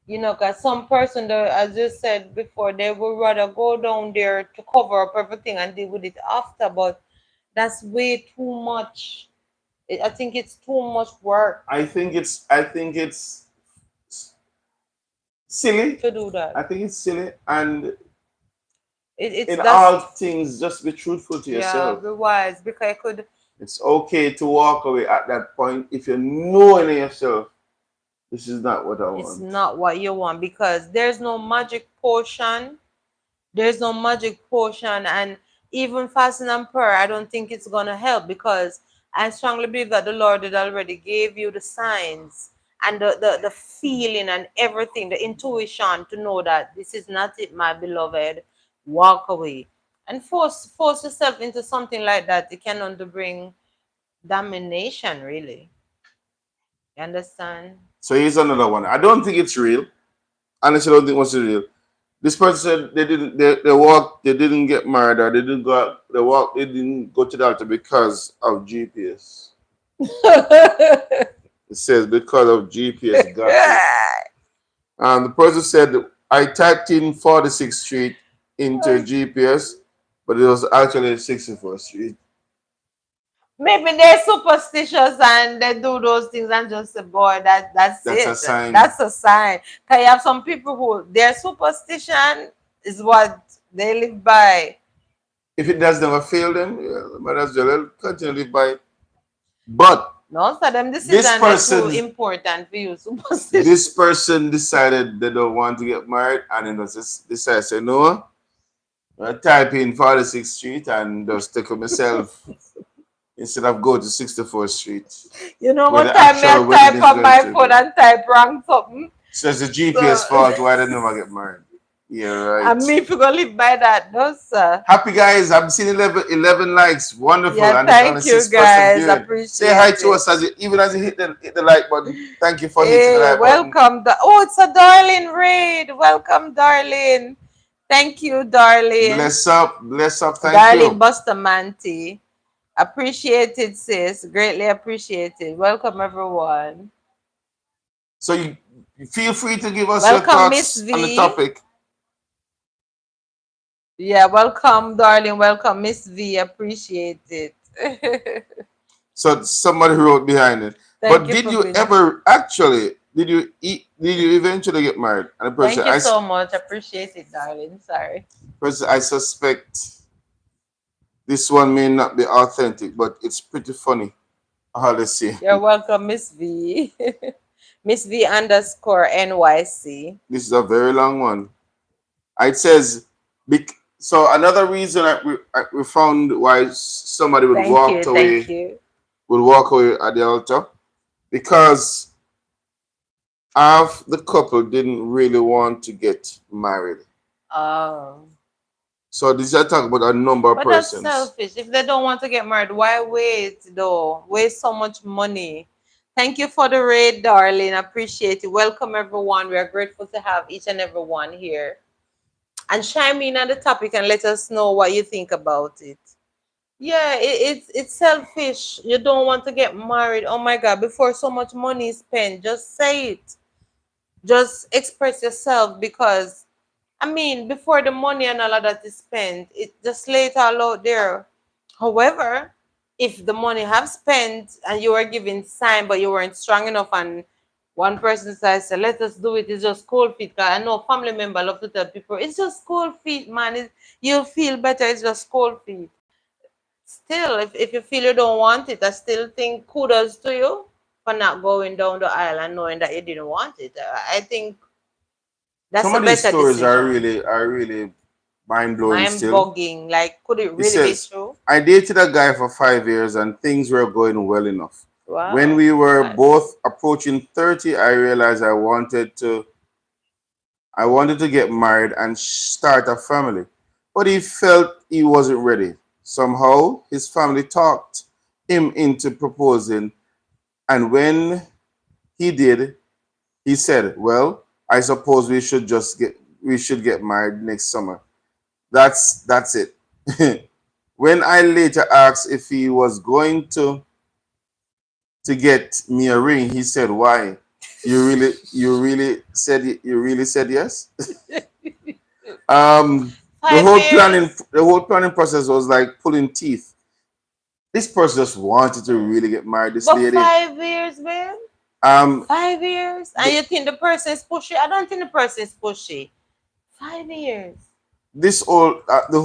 Because some person, as you said before, they would rather go down there to cover up everything and deal with it after, but that's way too much. I think it's too much work I think it's silly. to do that. I think it's silly. And It's in that's all things, just be truthful to Yeah, yourself. be wise because I could. It's okay to walk away at that point if you know in yourself, this is not what I It's want. not what you want because there's no magic potion. There's no magic potion, and even fasting and prayer, I don't think it's gonna help because I strongly believe that the Lord had already gave you the signs and the feeling and everything, the intuition to know that this is not it, my beloved. Walk away and force yourself into something like that. It can only bring domination, really. You understand? So here's another one. I don't think it's real. Honestly, I don't think it's real. This person said they didn't get married or they didn't go out, they didn't go to the altar because of GPS. It says because of GPS got it. And the person said I typed in 46th Street into GPS, but it was actually 64th Street. Maybe they're superstitious and they do those things and just say, boy, that's That's a it. sign. That's a sign. Can you have some people who their superstition is what they live by? If it does never fail them, yeah, might as well continue to live by it. But No, for them this decision they're too person important for you. Superstition. this person decided they don't want to get married and then just decided to say no. I type in 46th Street and just take for myself instead of go to 64th Street You know where what the time me I actual wedding type is on going my to phone be. and type wrong something. So it's the GPS So fault why they never get married. Yeah, right. and me if you go live by that, no sir. Happy guys, I'm seeing 11 likes. Wonderful. Yeah, And it's only thank you 6% guys. viewing. Say hi Appreciate to it. us even as you hit the like button. Thank you for hitting the Hey, like button. welcome. Oh, it's a darling raid. Welcome, darling. Thank you, darling. Bless up, thank Darling you. Bustamante. Appreciated, sis. Greatly appreciated. Welcome, everyone. So you feel free to give us your Welcome, Miss thoughts on the V. topic. Yeah, welcome, darling. Welcome, Miss V. Appreciate it. So somebody wrote behind it. Thank But you did for you being. ever actually did you eventually get married? And the Thank you so much. Appreciate it, darling. Sorry. person I suspect this one may not be authentic, but it's pretty funny. Let's see. You're welcome, Miss V. Miss V underscore NYC. This is a very long one. It says, so another reason we found why somebody Thank you. Thank you. would walk away at the altar because half the couple didn't really want to get married. Oh. So this is talk about a number of But that's persons. selfish. If they don't want to get married, why wait though? Waste so much money. Thank you for the raid, darling. Appreciate it. Welcome everyone. We are grateful to have each and every one here. And chime in on the topic and let us know what you think about it. Yeah, it's selfish. You don't want to get married. Oh my God, before so much money is spent, just say it. Just express yourself because I mean, before the money and all of that is spent, it just lay it all out there. However, if the money have spent and you were given sign but you weren't strong enough and one person says, let us do it, it's just cold feet. 'Cause I know family member love to tell people, it's just cold feet, man. You'll feel better, it's just cold feet. Still, if you feel you don't want it, I still think kudos to you for not going down the aisle and knowing that you didn't want it. I think that's Some a of these better stories decision. are really mind blowing Mind still. boggling. Like, could it It really be says, true? I dated a guy for 5 years and things were going well enough. When Wow. we were 5 years. both approaching 30, I realized I wanted to get married and start a family. But he felt he wasn't ready. Somehow his family talked him into proposing, and when he did, he said, "Well, I suppose we should get married next summer." That's it. When I later asked if he was going to get me a ring, he said, "Why? You really said yes?" Um, Five years? the whole planning process was like pulling teeth. This person just wanted to really get married. This But lady. 5 years, man? Um, 5 years? And th- you think the person is pushy? I don't think the person is pushy. 5 years. the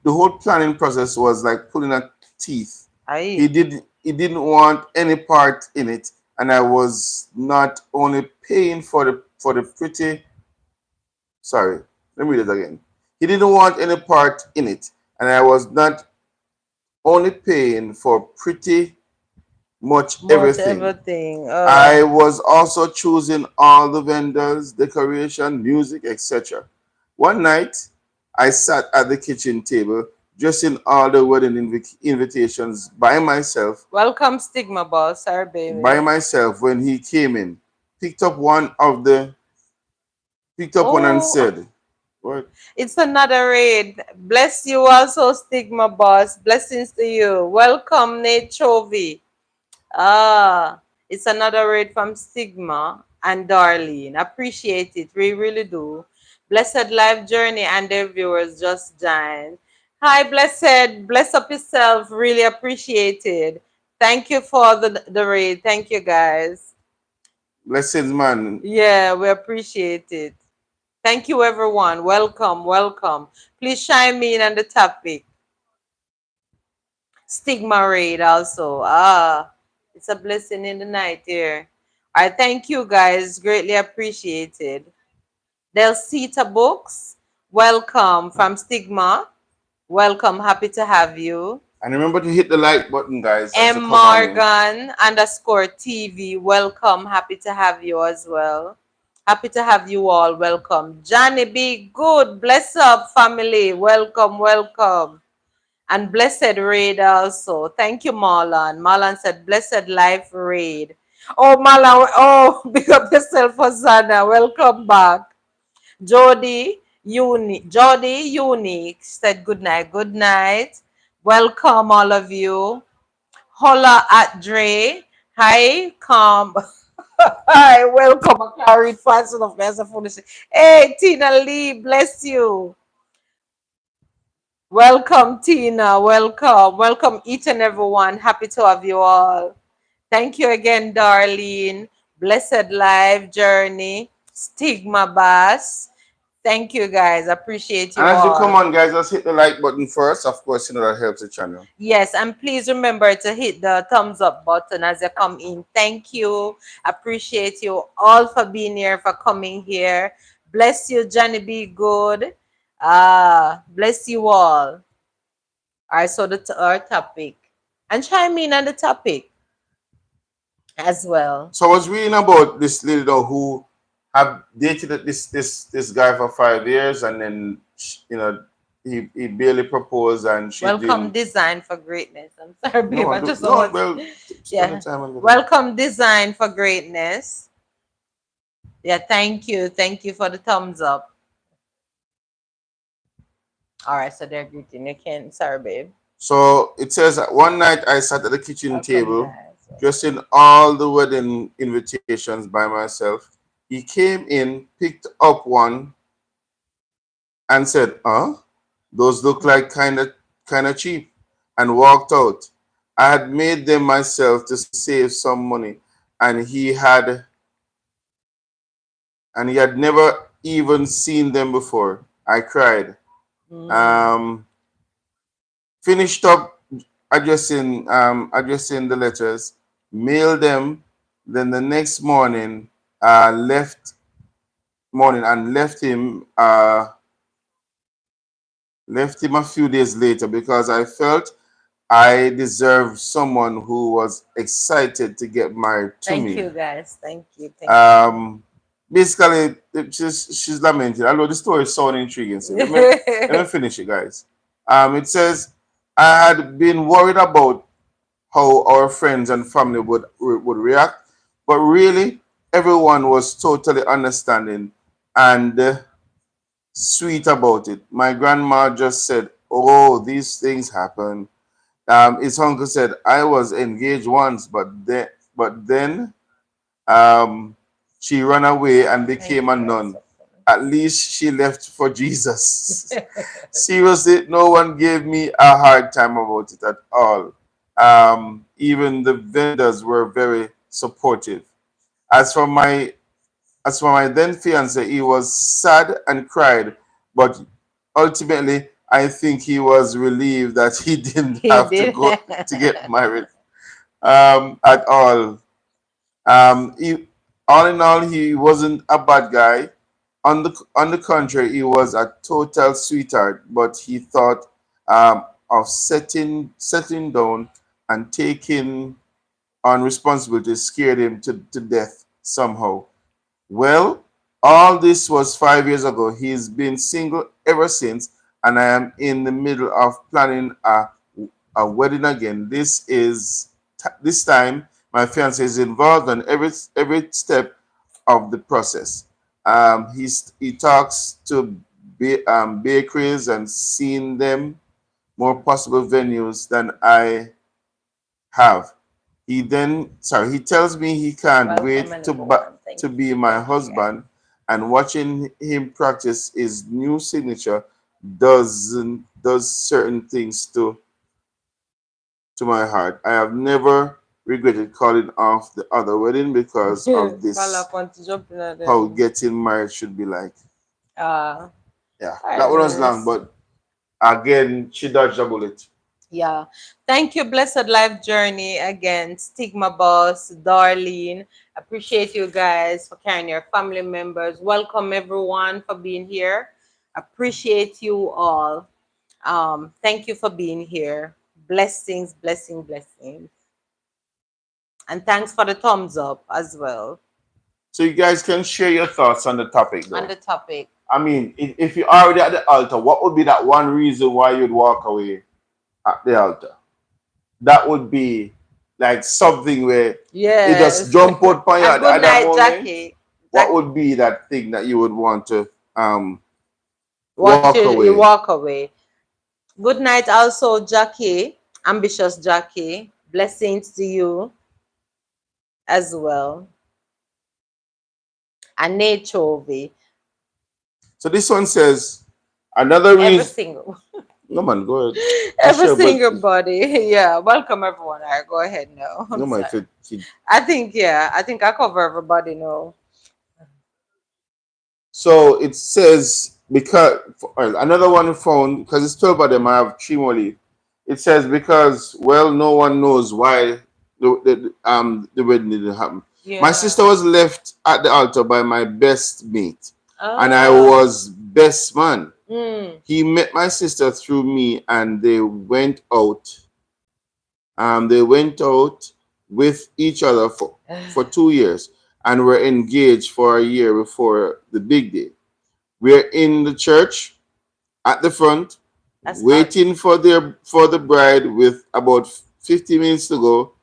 whole planning process was like pulling a teeth. Aye. He didn't want any part in it, and I was not only paying for the pretty. Sorry, let me read it again. He didn't want any part in it, and I was not only paying for pretty much Much everything. everything. I was also choosing all the vendors, decoration, music, etc. One night, I sat at the kitchen table, dressing all the wedding invitations Welcome, Stigma Boss. Sorry, by baby. myself when he came in. Picked up one of the picked up one and Oh, said, "What? it's another raid. Bless you also, Stigma Boss. Blessings to you. Welcome, Nate Chovy. Ah, it's another raid from Stigma and Darlene. Appreciate it. We really do. Blessed Life Journey and their viewers just joined. Hi, Blessed. Bless up yourself. Really appreciated. Thank you for the raid. Thank you, guys. Blessings, man." Yeah, we appreciate it. Thank you, everyone. Welcome, welcome. Please chime in on the topic. Stigma raid also. Ah, it's a blessing in the night here. I thank you guys. Greatly appreciated. Delcita Books, welcome from Stigma. Welcome. Happy to have you. And remember to hit the like button, guys, as M you come on in. Morgan underscore TV. Welcome. Happy to have you as well. Happy to have you all. Welcome. Johnny B. Good. Bless up, family. Welcome, welcome. And Blessed Raid also. Thank you, Marlon. Marlon said, Blessed Life Raid. Oh, Marlon. Oh, big up yourself, Hosanna. Welcome back. Jody Unique said, Good night. Good night. Welcome, all of you. Holla at Dre. Hi, come. Hi, welcome. I can't read fast enough. There's a foolish. Hey, Tina Lee, bless you. Welcome, Tina. Welcome. Welcome, each and everyone. Happy to have you all. Thank you again, Darlene. Blessed Life Journey. Stigma Bass. Thank you, guys. Appreciate And you as you come all. on, guys, let's hit the like button first. Of course, you know that helps the channel. Yes, and please remember to hit the thumbs up button as you come in. Thank you. Appreciate you all for being here, for coming here. Bless you, Johnny. Be good. Bless you all. All right, so our topic. And chime in on the topic as well. So I was reading about this lady though who have dated this guy for 5 years, and then he barely proposed, and she Welcome, didn't. Design for Greatness. I'm sorry, babe. No, I just don't no. want. Well, spend the Yeah. time with her. Welcome, Design for Greatness. Yeah, thank you. Thank you for the thumbs up. All right, so they're greeting. You can, sorry, babe. So it says that one night I sat at the kitchen Welcome, table, guys. dressing all the wedding invitations by myself. He came in, picked up one, and said, "Huh? Those look like kinda cheap," and walked out. I had made them myself to save some money, and he had never even seen them before. I cried. Mm. Um, Finished up addressing the letters, mailed them. Then the next morning, left him a few days later because I felt I deserved someone who was excited to get married to Thank me. you, guys. Thank you. Thank you. Um, Basically, she's lamenting. Although the story is so intriguing. So let me finish it, guys. It says, I had been worried about how our friends and family would react, but really, everyone was totally understanding and sweet about it. My grandma just said, "Oh, these things happen." His uncle said, "I was engaged once, but then um, she ran away and Thank became you, a guys. nun. At least she left for Jesus." Seriously, no one gave me a hard time about it at all. Even the vendors were very supportive. As for my as for my then fiance, he was sad and cried, but ultimately, I think he was relieved that he didn't He have to did. go to get married at all. All in all, he wasn't a bad guy. On the contrary, he was a total sweetheart. But he thought of settling down and taking on responsibility scared him to death somehow. Well, all this was 5 years ago. He's been single ever since, and I am in the middle of planning a wedding again. This time my fiance is involved in every step of the process. He talks to bakeries and seen them more possible venues than I have. He tells me he can't Welcome, wait and everyone. Thank to be you. my Thank you, guys. husband, and watching him practice his new signature does certain things to my heart. I have never regretted calling off the other wedding because of Call this. up on to jump in at How them. getting married should be like. Uh, Yeah, that one was long, Iris. but again, she dodged a bullet. Yeah. Thank you, Blessed Life Journey. Again, Stigma Boss, Darlene. Appreciate you guys for carrying your family members. Welcome everyone for being here. Appreciate you all. Thank you for being here. Blessings, blessing, blessings. And thanks for the thumbs up as well So you guys can share your thoughts on the topic, on though. the topic. I mean, if you're already at the altar, what would be that one reason why you'd walk away at the altar? That would be like something where it just Yes. jump out on you And good at that night, moment. Jackie. What would be that thing that you would want to What walk you away? walk away. Good night also, Jackie. Ambitious Jackie. Blessings to you as well. And Nate Chovy. So this one says another Every reason. single No man, go ahead. Just every share, but single body. Yeah. Welcome everyone. All right, go ahead now. no I'm man. sorry. I think I cover everybody now. So it says because well, another one found because it's 12 of them. I have three more leave. It says because well, no one knows why the wedding didn't happen. My Yeah. sister was left at the altar by my best mate, and I Oh. was best man. Mm. He met my sister through me, and they went out. They went out with each other for 2 years and were engaged for a year before the big day. We're in the church at the front, That's hot. waiting for the bride with about 50 minutes to go.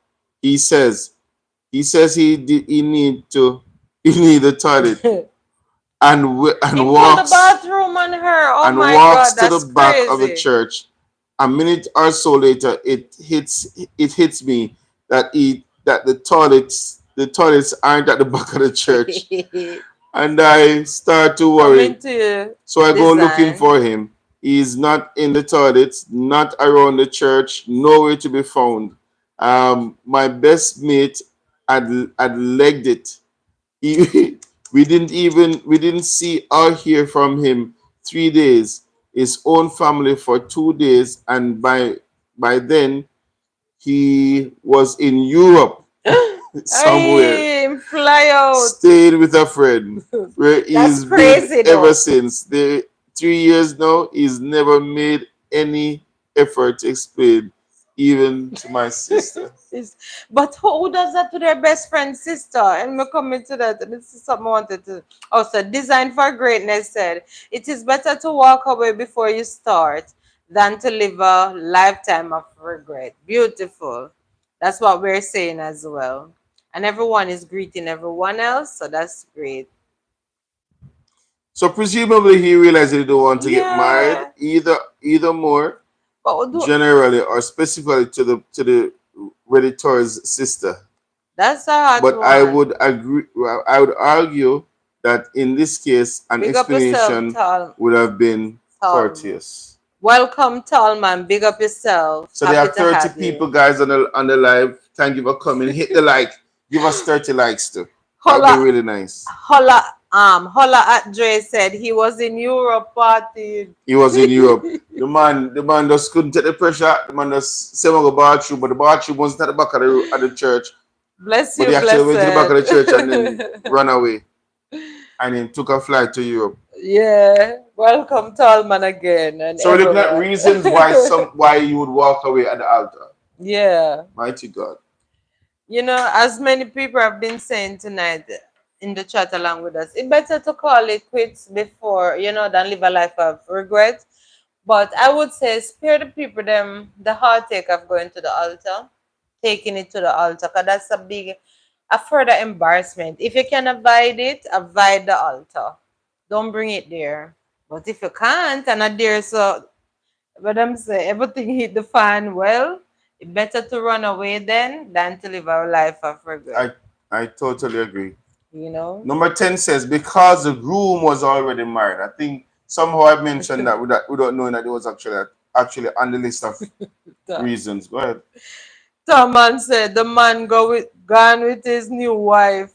He says he need to he need the toilet and He pulled the bathroom on her. Oh my walks God, to the that's back of the crazy. church a minute or so later, it hits me that the toilets aren't at the back of the church, and I start to worry. Coming to So I go looking design. for him. He's not in the toilets, not around the church, nowhere to be found. My best mate had legged it. He, we didn't see or hear from him 3 days. His own family for 2 days, and by then he was in Europe somewhere, I fly out. stayed with a friend where That's he's been crazy ever though. since. The 3 years now, he's never made any effort to explain, even to my sister. Is- but who does that to their best friend's sister? And we're coming to that. And this is something I wanted to also Design for Greatness said it is better to walk away before you start than to live a lifetime of regret. Beautiful. That's what we're saying as well. And everyone is greeting everyone else, so that's great. So presumably he realized he didn't want to get married, Yeah. either more But generally or specifically to the Redditor's sister. that's a hot But I one. would agree. Well, I would argue that in this case, an Big up yourself, explanation tall, would have been tall. courteous. Welcome, tall man. Big up yourself. So they Happy have to 30 have you. people, guys, on the live. Thank you for coming. Hit the like. Give us 30 likes too. That would be Holla, really nice. holla at Dre said he was in Europe partying. He was in Europe. The man just couldn't take the pressure. The man just said go bathroom, but the bathroom wasn't at the back of the church. Bless But you, he actually went to the back of the church and then blessed. ran away. And then took a flight to Europe. Yeah, welcome, tall man again and So we're looking at everyone. reasons why you would walk away at the altar. Yeah. Mighty God. As many people have been saying tonight in the chat along with us, it's better to call it quits before, than live a life of regret. But I would say spare the people them the heartache of going to the altar, taking it to the altar, because that's a further embarrassment. If you can avoid it, avoid the altar. Don't bring it there. But if you can't and not there, so but I'm say everything hit the fan, well, it better to run away then than to live a life of regret. I I totally agree. You know? Number 10 says, because the groom was already married. I think somehow I mentioned that without knowing that it was actually on the list of reasons. Go ahead. Someone said the man gone with his new wife.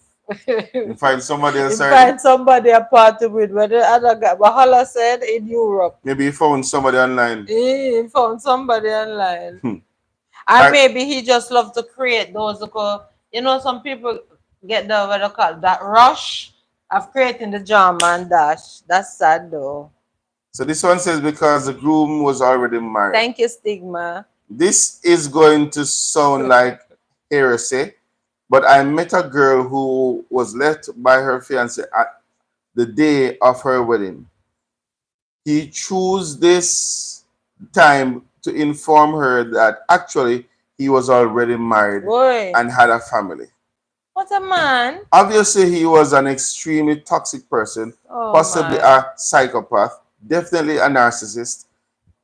You find somebody He else already? find somebody a party with, but the other guy, Bahala said in Europe. Maybe you found somebody online. He found somebody online. Hmm. Or I, maybe he just love to create those some people get the what they call that rush of creating the drama and dash. That's sad though. so this one says, because the groom was already married. Thank you, Stigma. This is going to sound like heresy, but I met a girl who was left by her fiance at the day of her wedding. He chose this time to inform her that actually he was already married Boy, and had a family. what a man. Obviously, he was an extremely toxic person, Oh possibly my. a psychopath, definitely a narcissist.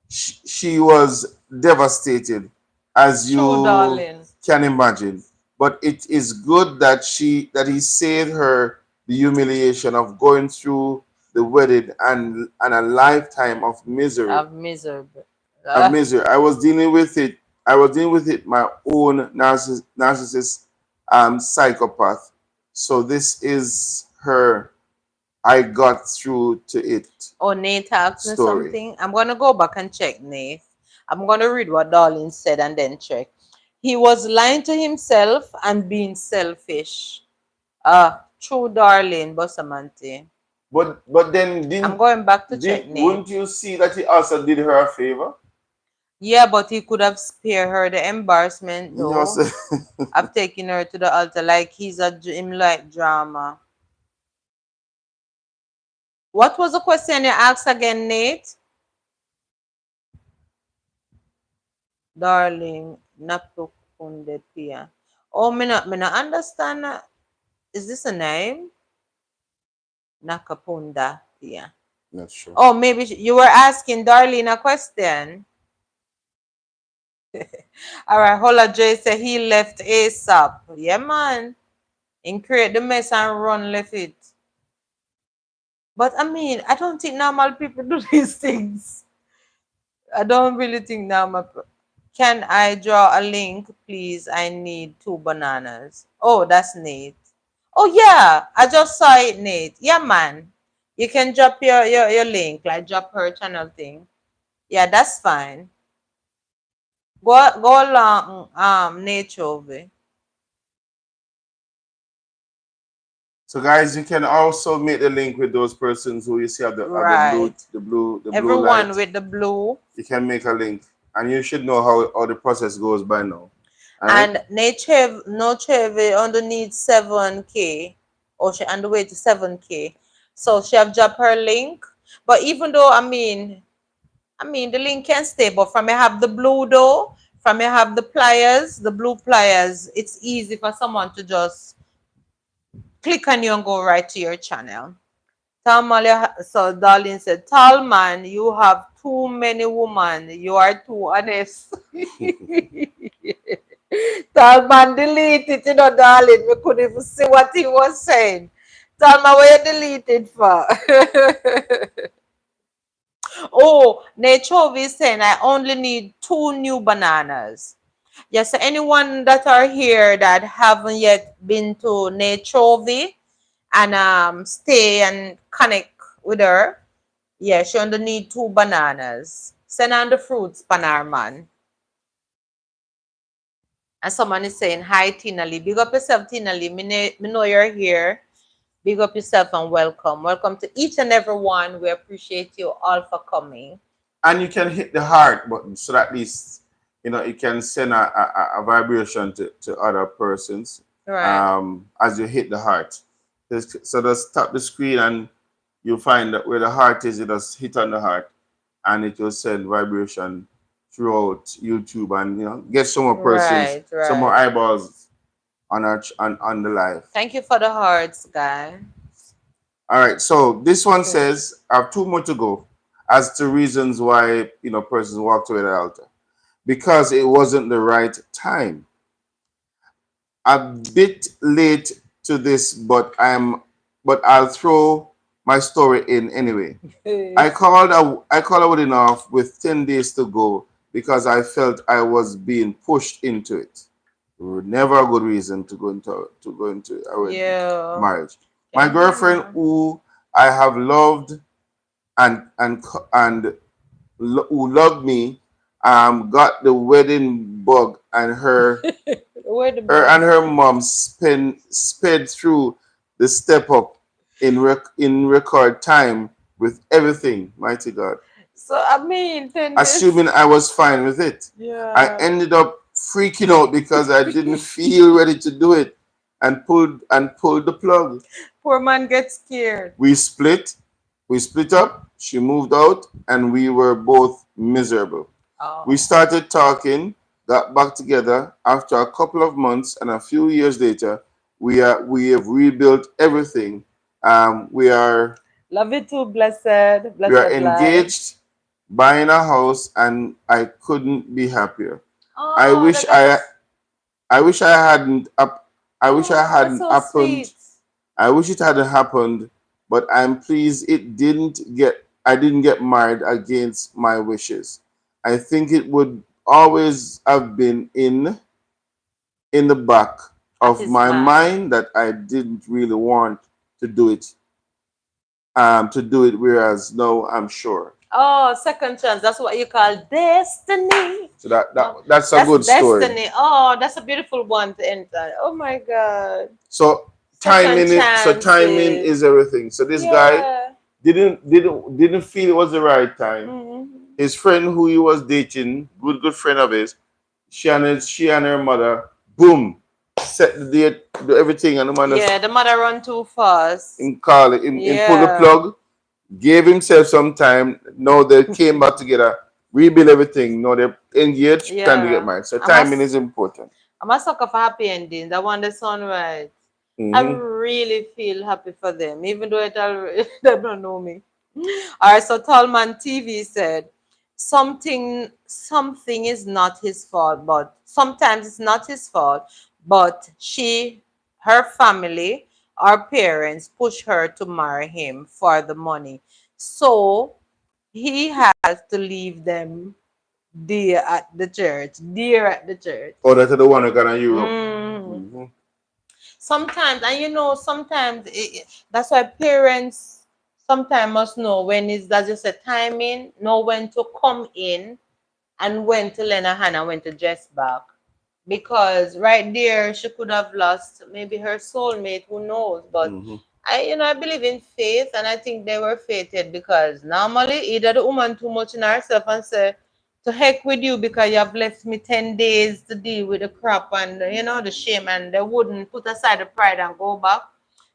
She was devastated, as True, you darling. can imagine. But it is good that he saved her the humiliation of going through the wedding and a lifetime of misery. Of miserable. Of Ah, misery. I was dealing with it. I was dealing with it my own narcissist psychopath. So this is her I got through to it oh, Nate asked me story. something. I'm gonna go back and check, Nate. I'm gonna read what Darlene said and then check. He was lying to himself and being selfish. True, Darlene Bosamante. But then I'm didn't going back to check, did Nate. wouldn't you see that he also did her a favor? Yeah, but he could have spared her the embarrassment You know, though so of taking her to the altar like him like drama. What was the question you asked again, Nate? Darling, Napukunde Pia. Oh, me not understand. Is this a name? Nakapunda Pia. not sure. Oh, maybe you were asking Darlene a question. All right, Hola J said he left ASAP. Yeah, man. And create the mess and run left it. But I mean, I don't think normal people do these things. I don't really think normal. Can I draw a link, please? I need 2 bananas. Oh, that's Nate. Oh yeah, I just saw it, Nate. Yeah, man. You can drop your link, like drop her channel thing. Yeah, that's fine. Go along, Nate Chovy. So guys, you can also make the link with those persons who you see have the Right. blue Everyone light. with the blue. You can make a link, and you should know how the process goes by now. All right. And no Chevy underneath 7K. Or she on the way to 7K. So she have dropped her link. But even though I mean the link can stay, but from you have the blue though, from you have the blue pliers, it's easy for someone to just click on you and go right to your channel. So Darlene said, Tall man, you have too many women. You are too honest. Tall man, delete it, darling. We couldn't even see what he was saying. Tall man, where you delete it for? Oh, Nature is saying, I only need 2 new bananas. Yes, so anyone that are here that haven't yet been to Nature and stay and connect with her, yeah, she only need 2 bananas. Send on the fruits, Panarman. And someone is saying, hi, Tina Lee. Big up yourself, Tina Lee. Me know you're here. Big up yourself and welcome. Welcome to each and every one. We appreciate you all for coming. And you can hit the heart button so that at least you can send a vibration to other persons Right. as you hit the heart. So just tap the screen and you'll find that where the heart is, you just hit on the heart and it will send vibration throughout YouTube and get some more persons, Right, some more right. eyeballs on the live. Thank you for the hearts, guy. All right, so this one Good. says I have 2 more to go as to reasons why persons walked away at the altar. Because it wasn't the right time. A bit late to this, but I'll throw my story in anyway. I called a wedding off with 10 days to go because I felt I was being pushed into it. Never a good reason to go into a wedding Yeah. marriage. My Can blame girlfriend, her. who I have loved and and and who loved me, got the wedding bug, and Where the her bug? and her mom sped through the step up in record time with everything. Mighty God, So I mean, 10 days. assuming I was fine with it. I Yeah. ended up freaking out because I didn't feel ready to do it, and pulled the plug. Poor man gets scared. We split. We split up. She moved out, and we were both miserable. We Oh. started talking, got back together after a couple of months, and a few years later, we have rebuilt everything. We are Love you too, blessed. we are Blessed life. engaged, buying a house, and I couldn't be happier. I Oh, wish that got I us. I wish I hadn't up I wish I Oh, that's hadn't so happened. sweet. I wish it hadn't happened, but I'm pleased it didn't get I didn't get married against my wishes. I think it would always have been in the back At of his my mind. mind that I didn't really want to do it. Whereas now I'm sure. Oh, second chance. That's what you call destiny. So that, that No, that's a that's good story. destiny. Oh, that's a beautiful one to enter. Oh my God. So Second timing chances. is everything. So this guy Yeah. didn't feel it was the right time. Mhm. His friend who he was dating, good friend of his, she and her mother, boom, set the date, do everything, and the man just Yeah, the mother run too fast. in pull the Yeah. plug, gave himself some time. Now they came back together, rebuild everything. Now they're engaged, time to get Yeah. married. So I timing must is important. I'm a sucker for happy endings. I want the sunrise. I Hmm. really feel happy for them, even though they don't know me. All right, so Tallman TV said, something is not his fault, but sometimes it's not his fault, but her family, our parents push her to marry him for the money. So he has to leave them dear at the church. Oh, that's the one who got in Europe. Mm. Hmm. Sometimes, and sometimes that's why parents sometimes must know when is that just a timing, know when to come in and when to lend a hand and when to dress back. Because right there, she could have lost maybe her soulmate, who knows? But Hmm. I believe in faith, and I think they were fated because normally either the woman too much in herself and say, to heck with you because you have left me 10 days to deal with the crap and the shame, and they wouldn't put aside the pride and go back.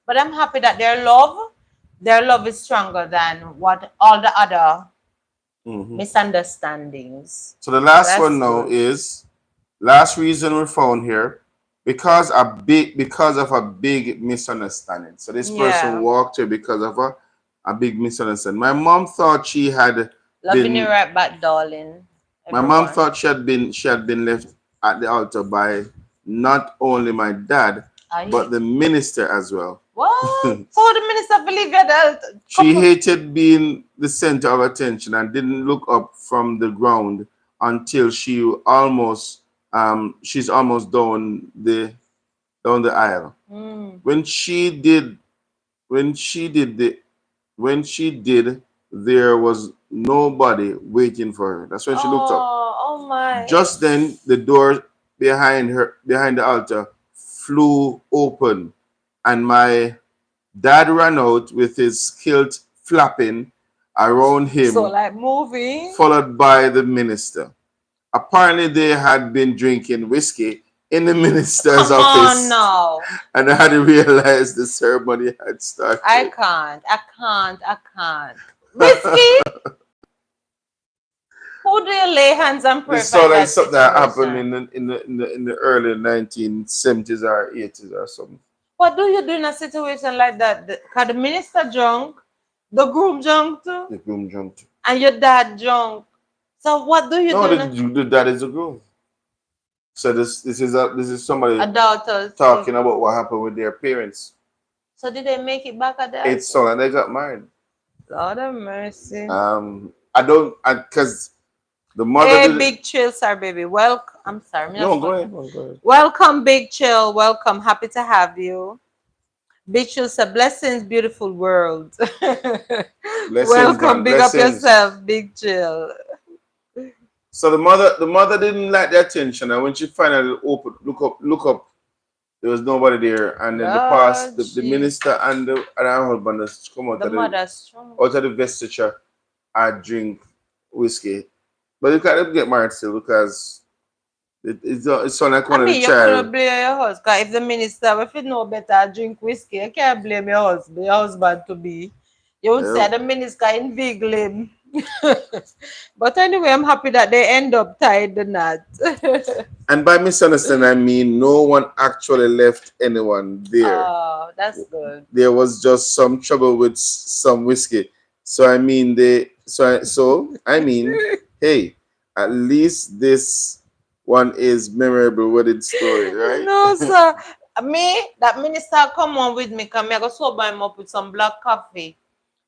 But I'm happy that their love is stronger than what all the other Hmm. misunderstandings. So the So last one that's now good. is last reason we found here because of a big misunderstanding. So this person Yeah. walked here because of a big misunderstanding. Loving you Been right back, darling. my mom Everyone. thought she had been left at the altar by not only my dad but I the minister as well. what? So the minister believe you that She couple. hated being the center of attention and didn't look up from the ground until she's almost down the aisle. Mm. When she did when she did the when she did there was nobody waiting for her. That's when she looked up. Oh my. Just then the door behind the altar flew open and my dad ran out with his kilt flapping around So him, like moving. followed by the minister. Apparently, they had been drinking whiskey in the minister's Come on office now. and had realized the ceremony had I started. can't. I can't. I can't. Whiskey? Who do you lay hands and pray This for in sounds like that something that happened situation? in the early 1970s or 80s or something. What do you do in a situation like that? Because the minister drunk, the groom drunk too, The groom jumped. and your dad drunk. So what do you No, do the, in the dad is the groom. So this is a somebody daughter's talking thing? about what happened with their parents. So did they make it back at the It's altar? so and they got married. Lord have mercy. I don't, because the mother Hey, did it. Big Chill, sir, baby. Welcome. I'm sorry, me No, just go want. ahead, go ahead. Welcome, Big Chill. Welcome. Happy to have you. Big Chill, sir. Blessings, beautiful world. Blessings, Welcome. man, Big up blessings. yourself, Big Chill. So the mother didn't like the attention, and when she finally look up, there was nobody there, and then Lord the minister Jesus. and her husband just come The mother strong. out of the vestiture and drink whiskey, but you can't get married still because it's not like I one of the mean, you couldn't child. blame your husband. 'Cause if the minister, if you know better, drink whiskey, you can't blame your husband to be. You would say Yeah. the minister inveigle him. But anyway, I'm happy that they end up tied the knot. And by misunderstanding, I mean no one actually left anyone there. Oh, that's good. There was just some trouble with some whiskey. So I mean hey, at least this one is memorable wedding story, right? No, sir. Me, that minister come on with me, come I go sober him up with some black coffee.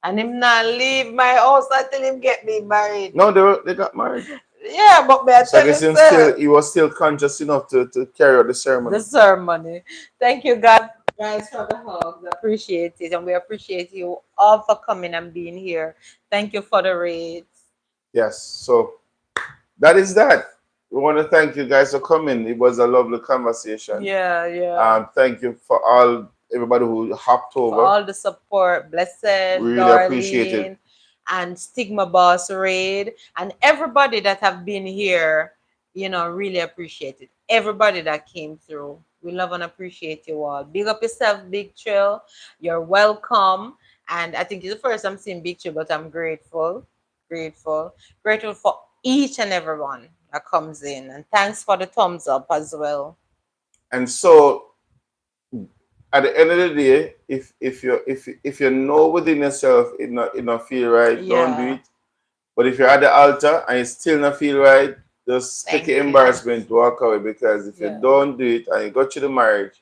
And him not leave my house until him get me married. No, they got married. Yeah, but me I So I tell you, guess sir. he was still conscious enough to carry out the The ceremony. ceremony. Thank you, guys, for the hugs. Appreciate it. And we appreciate you all for coming and being here. Thank you for the rates. Yes. So that is that. We want to thank you guys for coming. It was a lovely conversation. Yeah, yeah. Thank you for everybody who hopped For over. all the support. Blessed, Really appreciate it. Darlene, and Stigma Boss Raid, and everybody that have been here, really appreciate it. Everybody that came through. We love and appreciate you all. Big up yourself, Big Chill. You're welcome. And I think it's the first I'm seeing Big Chill, but I'm grateful. Grateful. Grateful for each and everyone that comes in. And thanks for the thumbs up as well. And so at the end of the day, if you know within yourself it not feel right, don't do Yeah. it. But if you're at the altar and you still not feel right, just take Thank your you. embarrassment, walk away. Because if you Yeah. don't do it and you go to the marriage,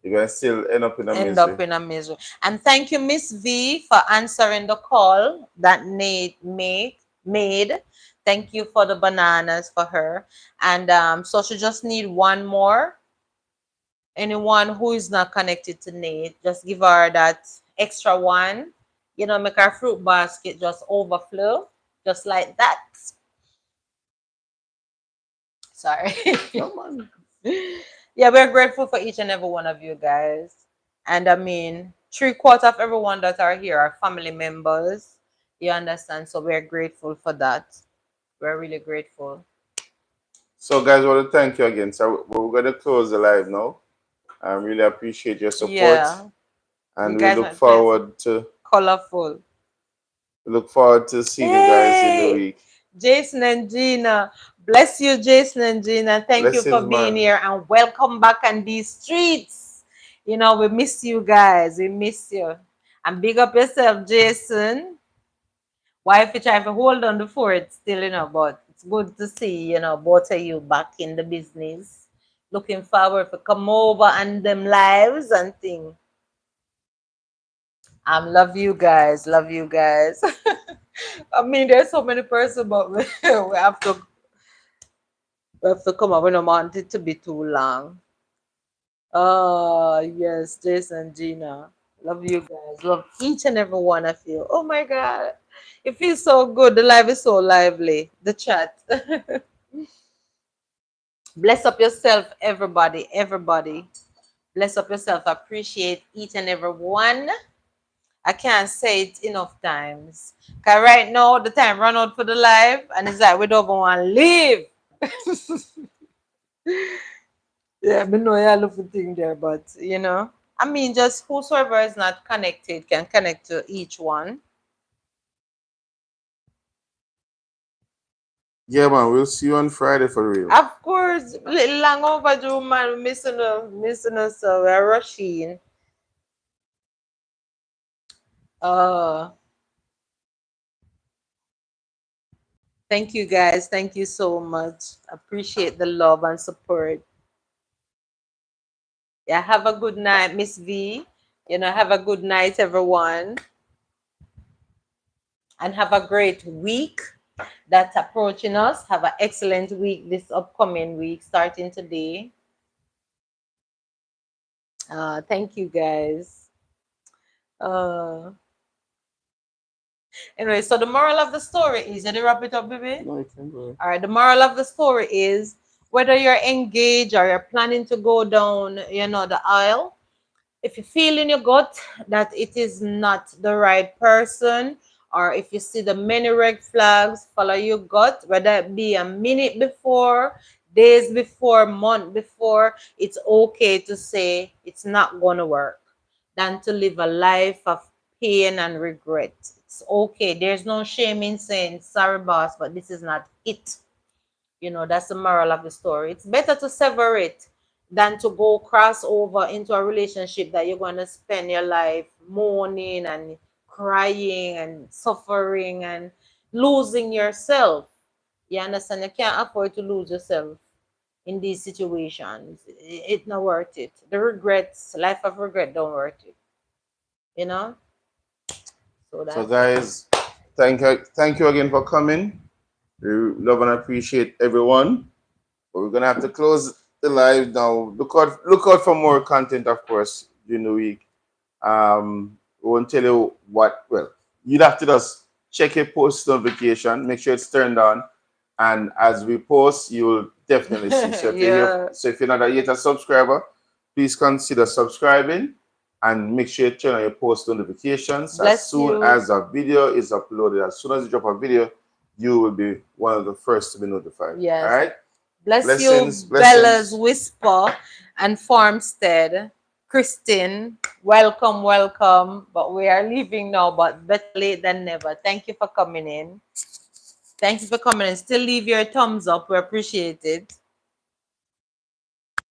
you're gonna still end up in a End misery. up in a misery. And thank you, Miss V, for answering the call that Nate made. Thank you for the bananas for her. And so she just need one more. Anyone who is not connected to Nate, just give her that extra one. You know, make her fruit basket just overflow, just like that. Sorry. No man. Yeah, we're grateful for each and every one of you guys. And I mean, three-quarters of everyone that are here are family members. You understand? So we're grateful for that. We're really grateful. So guys, I want to thank you again. So we're gonna close the live now. I really appreciate your support, Yeah, you and we guys look are just forward to colorful. seeing you guys in the Hey, week. Jason and Gina. Bless you, Jason and Gina. Thank you for Blessings, being man. here and welcome back on these streets. You know, we miss you guys. We miss you. And big up yourself, Jason. Wife you trying to hold on the fort still, but it's good to see, both of you back in the business. Looking forward to come over and them lives and thing. Love you guys. Love you guys. I mean, there's so many persons, but we have to come up. We don't want it to be too long. Oh, yes, Jason, Gina. Love you guys. Love each and every one of you. Oh my God. It feels so good. The live is so lively. The chat. Bless up yourself, everybody. Everybody. Bless up yourself. Appreciate each and every one. I can't say it enough times. Cause right now the time run out for the live and it's like we don't even want to leave. Yeah, I know you love the thing there, but I mean, just whosoever is not connected can connect to each one. Yeah, man. We'll see you on Friday for real. Of course, little long overdue, man. Missing us, so we're rushing. Uh, Thank you guys. Thank you so much. Appreciate the love and support. Yeah, have a good night, Miss V. Have a good night, everyone, and have a great week that's approaching us. Have an excellent week this upcoming week, starting today. Thank you guys. Uh, anyway, so the moral of the story is, did you wrap it up, baby? No, you can go. All right, the moral of the story is whether you're engaged or you're planning to go down, the aisle, if you feel in your gut that it is not the right person, or if you see the many red flags, follow your gut, whether it be a minute before, days before, month before, it's okay to say it's not going to work than to live a life of pain and regret. It's okay. There's no shame in saying, sorry, boss, but this is not it. That's the moral of the story. It's better to sever it than to go cross over into a relationship that you're going to spend your life mourning and crying and suffering and losing yourself. You understand? You can't afford to lose yourself in these situations. It's not worth it. The regrets, life of regret, don't worth it. You know? So So, that's it. guys, thank you again for coming. We love and appreciate everyone. But we're gonna have to close the live now. Look out for more content, of course, during the week. We won't tell you what. Well, you'd have to just check your post notification, make sure it's turned on, and as we post, you'll definitely see. So Yeah. if you're not yet a subscriber, please consider subscribing and make sure you turn on your post notifications as Bless soon you. as a video is uploaded. As soon as you drop a video, you will be one of the first to be notified. All Yes. right. Bless you, Blessings, Bella's blessings. Whisper and Farmstead. Christine, welcome, welcome. But we are leaving now, but better late than never. Thank you for coming in. Thank you for coming in. Still leave your thumbs up. We appreciate it.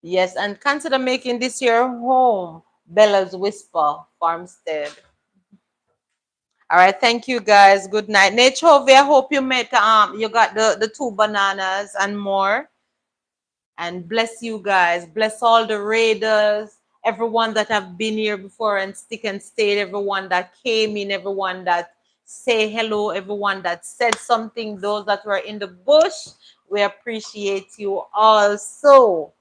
Yes, and consider making this your home. Bella's Whisper, Farmstead. All right, thank you guys. Good night. Nature, I hope you met you got the two bananas and more. And bless you guys. Bless all the raiders, everyone that have been here before and stick and stayed, everyone that came in, everyone that say hello, everyone that said something, those that were in the bush. We appreciate you all so,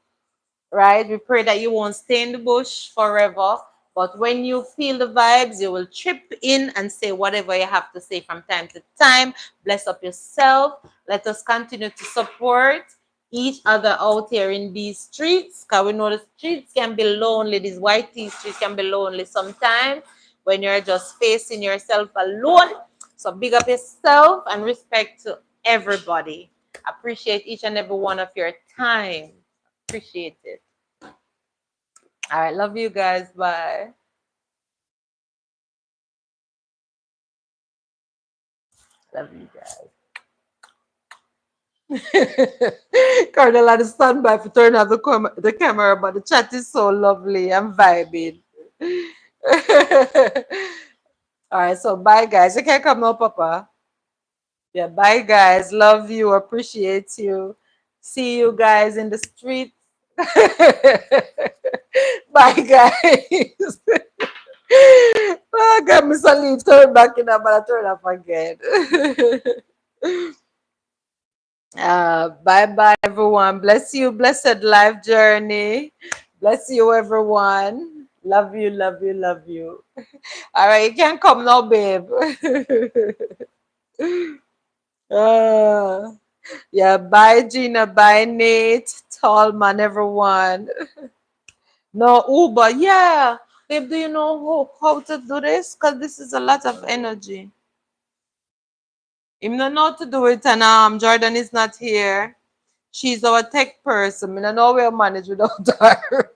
right? We pray that you won't stay in the bush forever. But when you feel the vibes, you will chip in and say whatever you have to say from time to time. Bless up yourself. Let us continue to support each other out here in these streets. Because we know the streets can be lonely. These white tea streets can be lonely sometimes when you're just facing yourself alone. So big up yourself and respect to everybody. Appreciate each and every one of your time. Appreciate it. All right, love you guys. Bye. Love you guys. Colonel had to stand by to turn off the camera, but the chat is so lovely. I'm vibing. All right, so bye, guys. You can come now, Papa. Yeah, bye, guys. Love you. Appreciate you. See you guys in the streets. Bye, guys. Oh, God, Miss Ali, turn back in, but I turn off again. Bye bye, everyone. Bless you. Blessed life journey. Bless you, everyone. Love you, love you, love you. All right, you can come now, babe. uh, yeah, bye, Gina. Bye, Nate. Tallman, everyone. No, Uber. Yeah. Babe, do you know how to do this? Because this is a lot of energy. Him not know how to do it, and Jordan is not here. She's our tech person. I don't know we'll manage without her.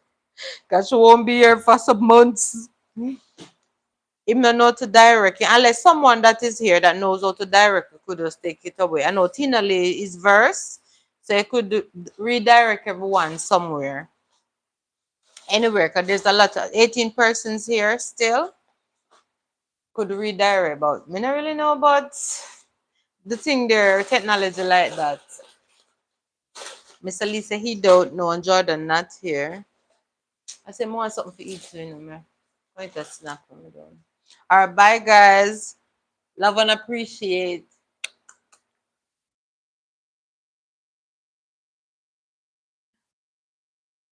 Because she won't be here for some months. Him not know how to direct it. Unless someone that is here that knows how to direct it could just take it away. I know Tina Lee is verse, so you could redirect everyone somewhere. Anywhere, because there's a lot of 18 persons here still. Could redirect, but me not really know about the thing there, technology like that. Mr. Lisa, he don't know, and Jordan not here. I said, I want something to eat soon, you know. Wait a snack for me down. All right, bye, guys. Love and appreciate.